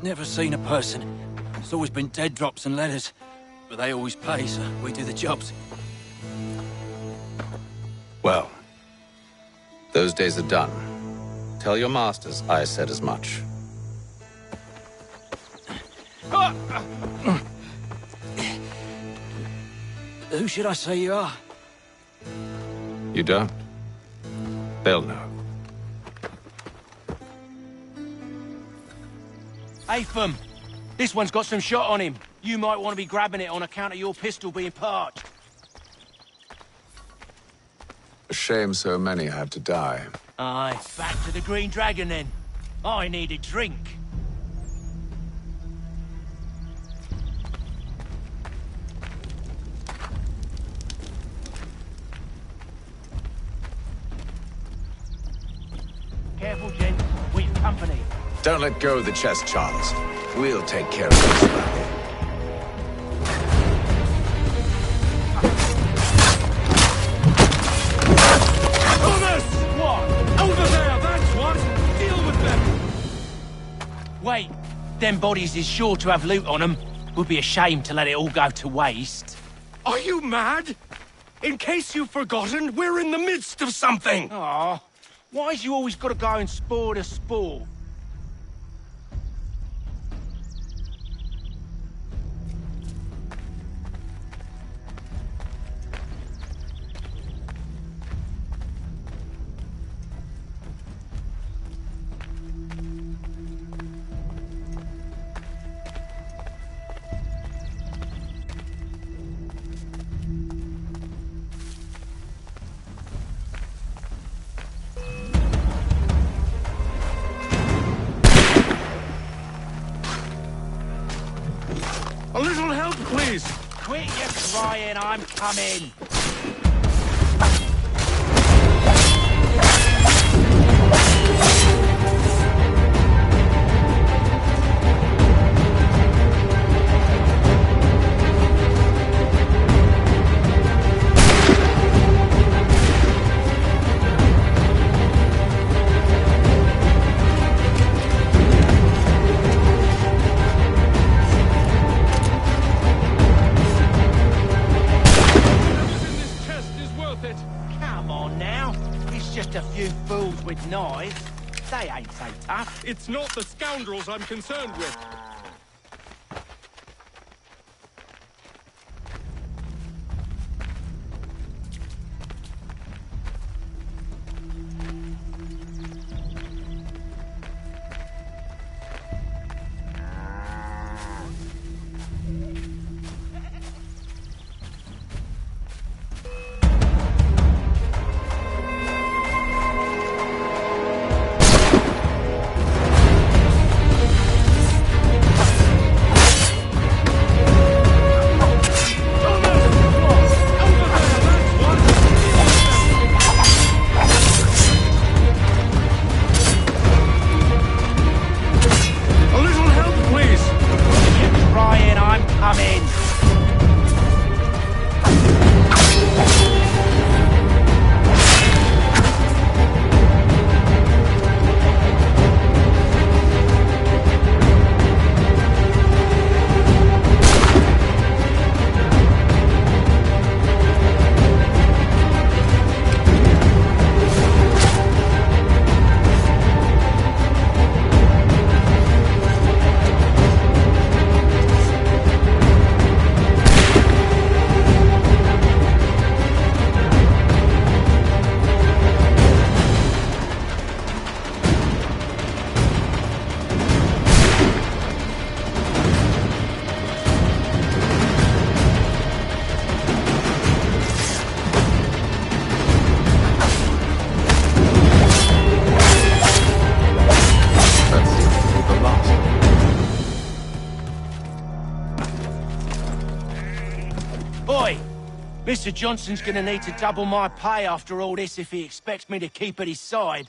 Never seen a person. It's always been dead drops and letters. But they always pay, so we do the jobs. Well, those days are done. Tell your masters I said as much. Who should I say you are? You don't? They'll know. Apham, this one's got some shot on him. You might want to be grabbing it on account of your pistol being parched. A shame so many had to die. Aye, back to the Green Dragon then. I need a drink. Careful, gent. We've company. Don't let go of the chest, Charles. We'll take care of this around here. Wait, them bodies is sure to have loot on them. Would be a shame to let it all go to waste. Are you mad? In case you've forgotten, we're in the midst of something! Aw, why's you always gotta go and spore the sport? A little help, please! Quit your crying, I'm coming! With knives, they ain't so tough. It's not the scoundrels I'm concerned with. Mr. Johnson's gonna need to double my pay after all this if he expects me to keep at his side.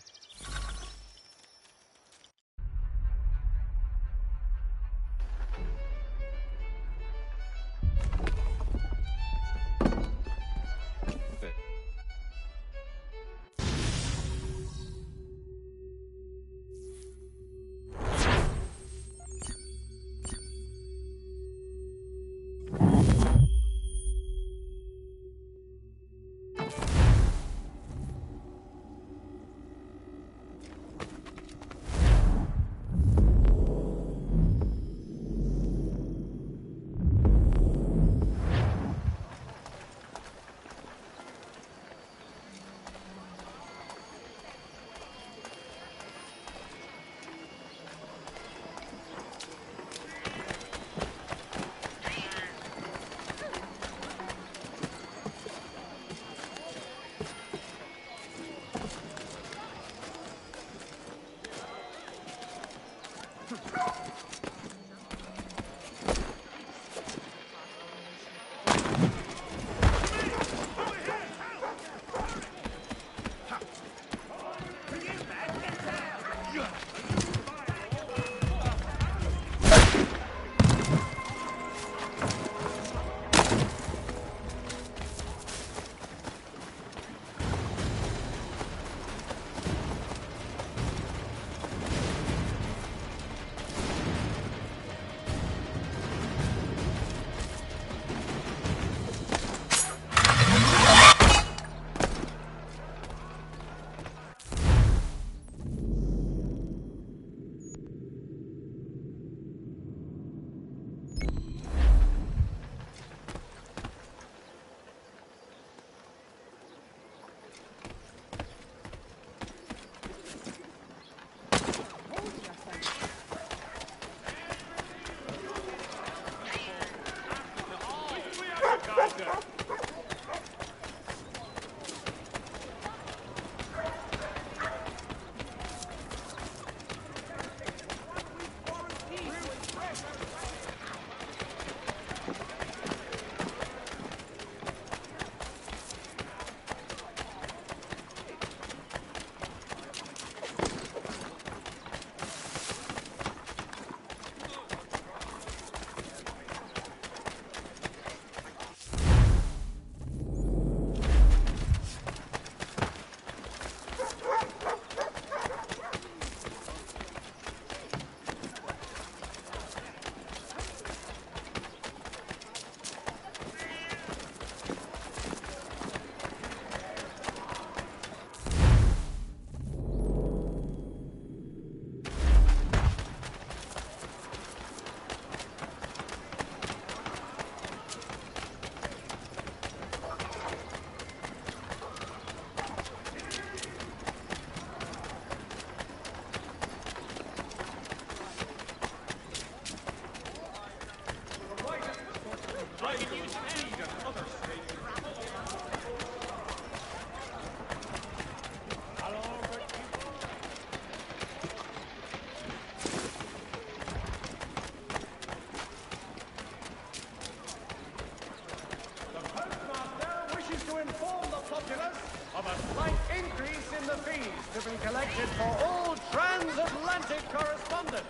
activated for all transatlantic correspondence.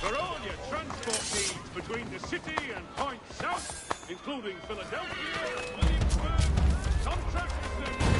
For all your transport needs between the city and points south, including Philadelphia, Williamsburg, contract is there.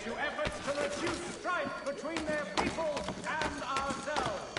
to efforts to reduce strife between their people and ourselves.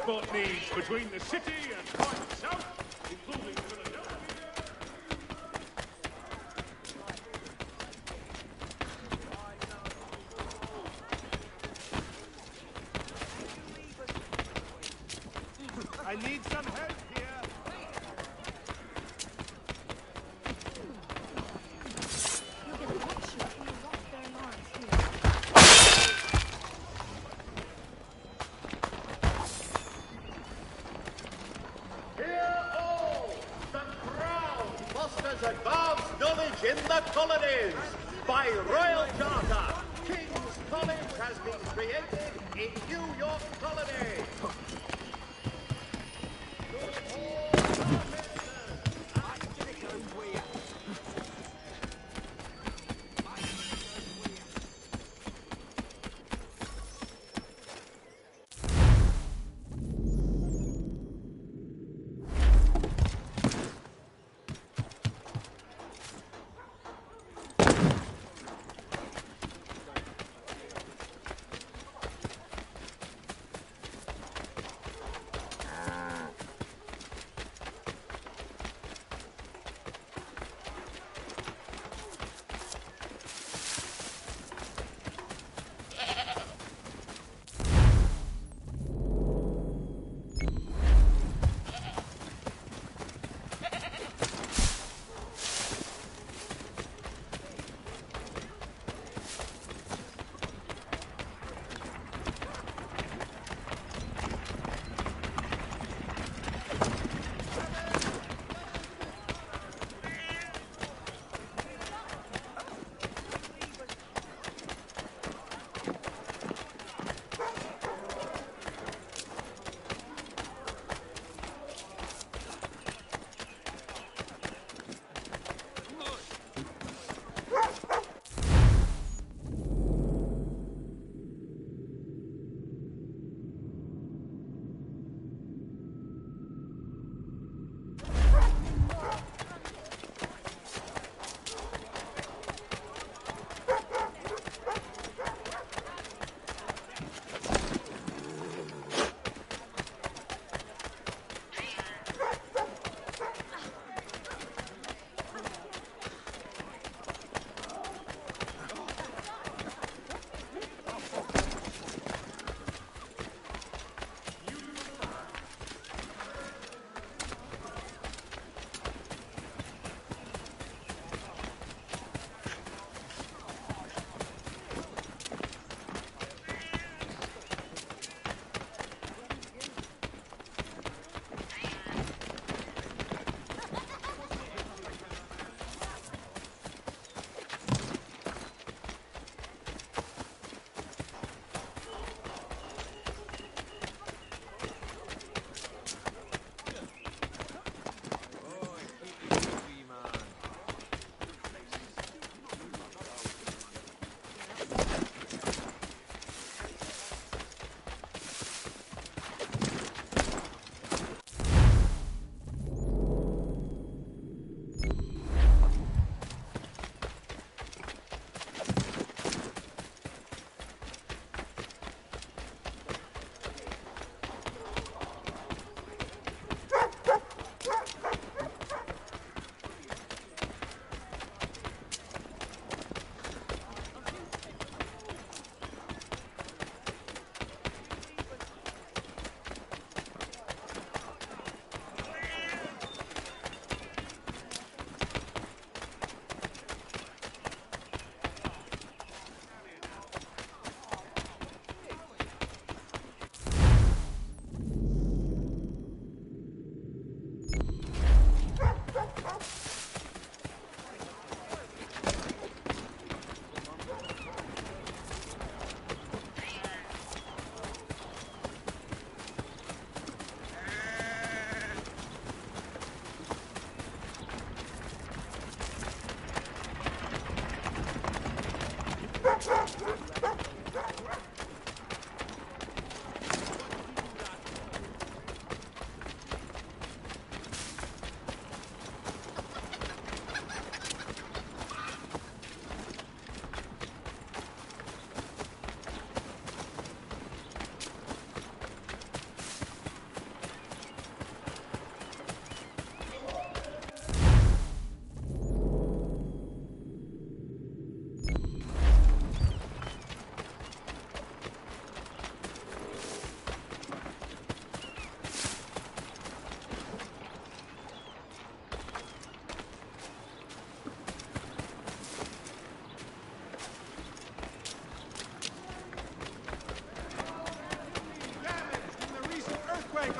transport needs between the city and Point South, including Philadelphia. I need some help here. Advanced knowledge in the colonies. By royal charter, King's College has been created in New York Colony.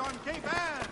Everyone keep hands!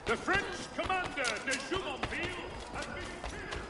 The French commander de Jumonville has been killed.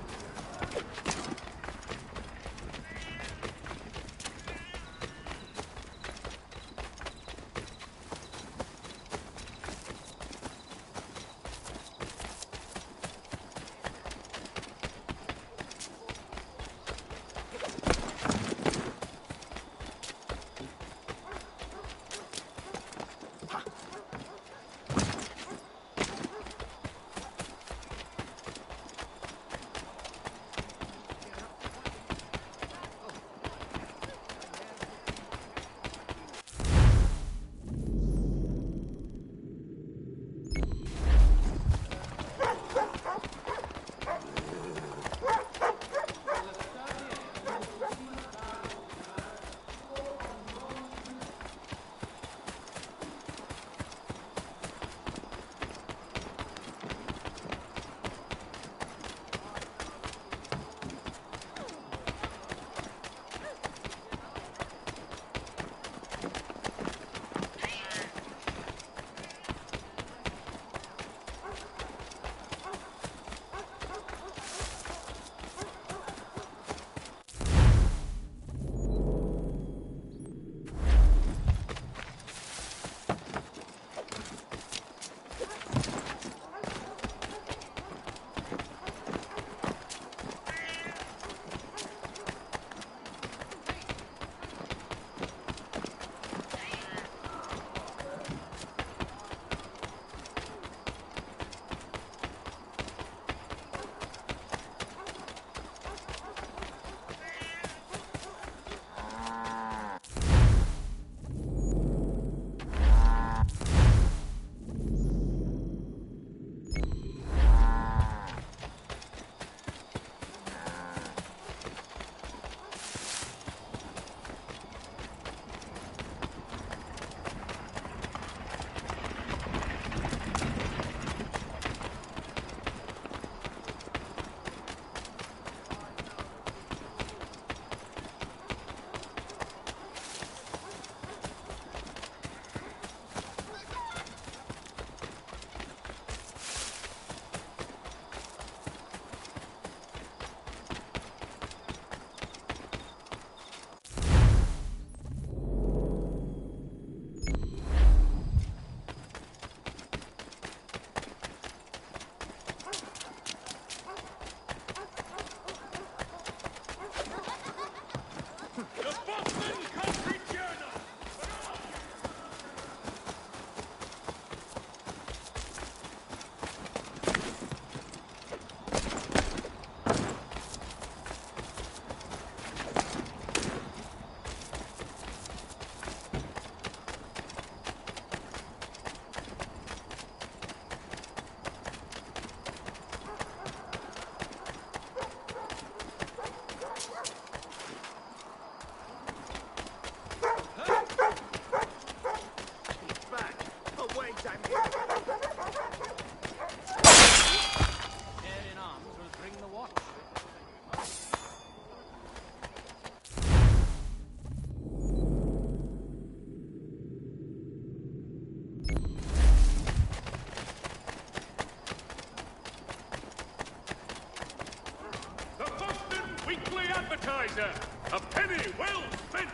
treasure. A penny well spent.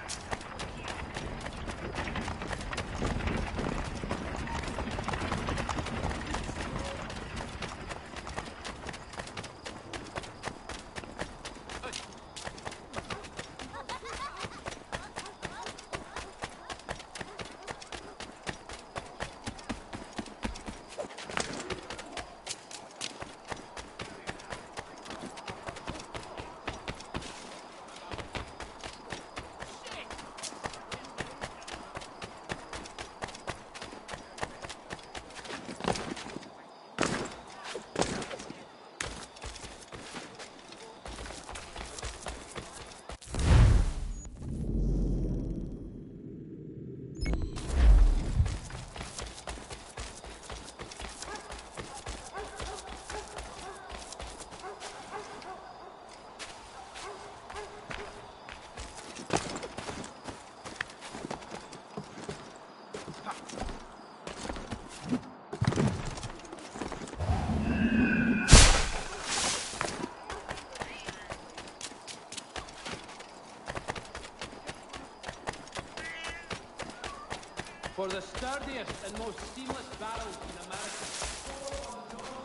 For the sturdiest and most seamless barrels in America.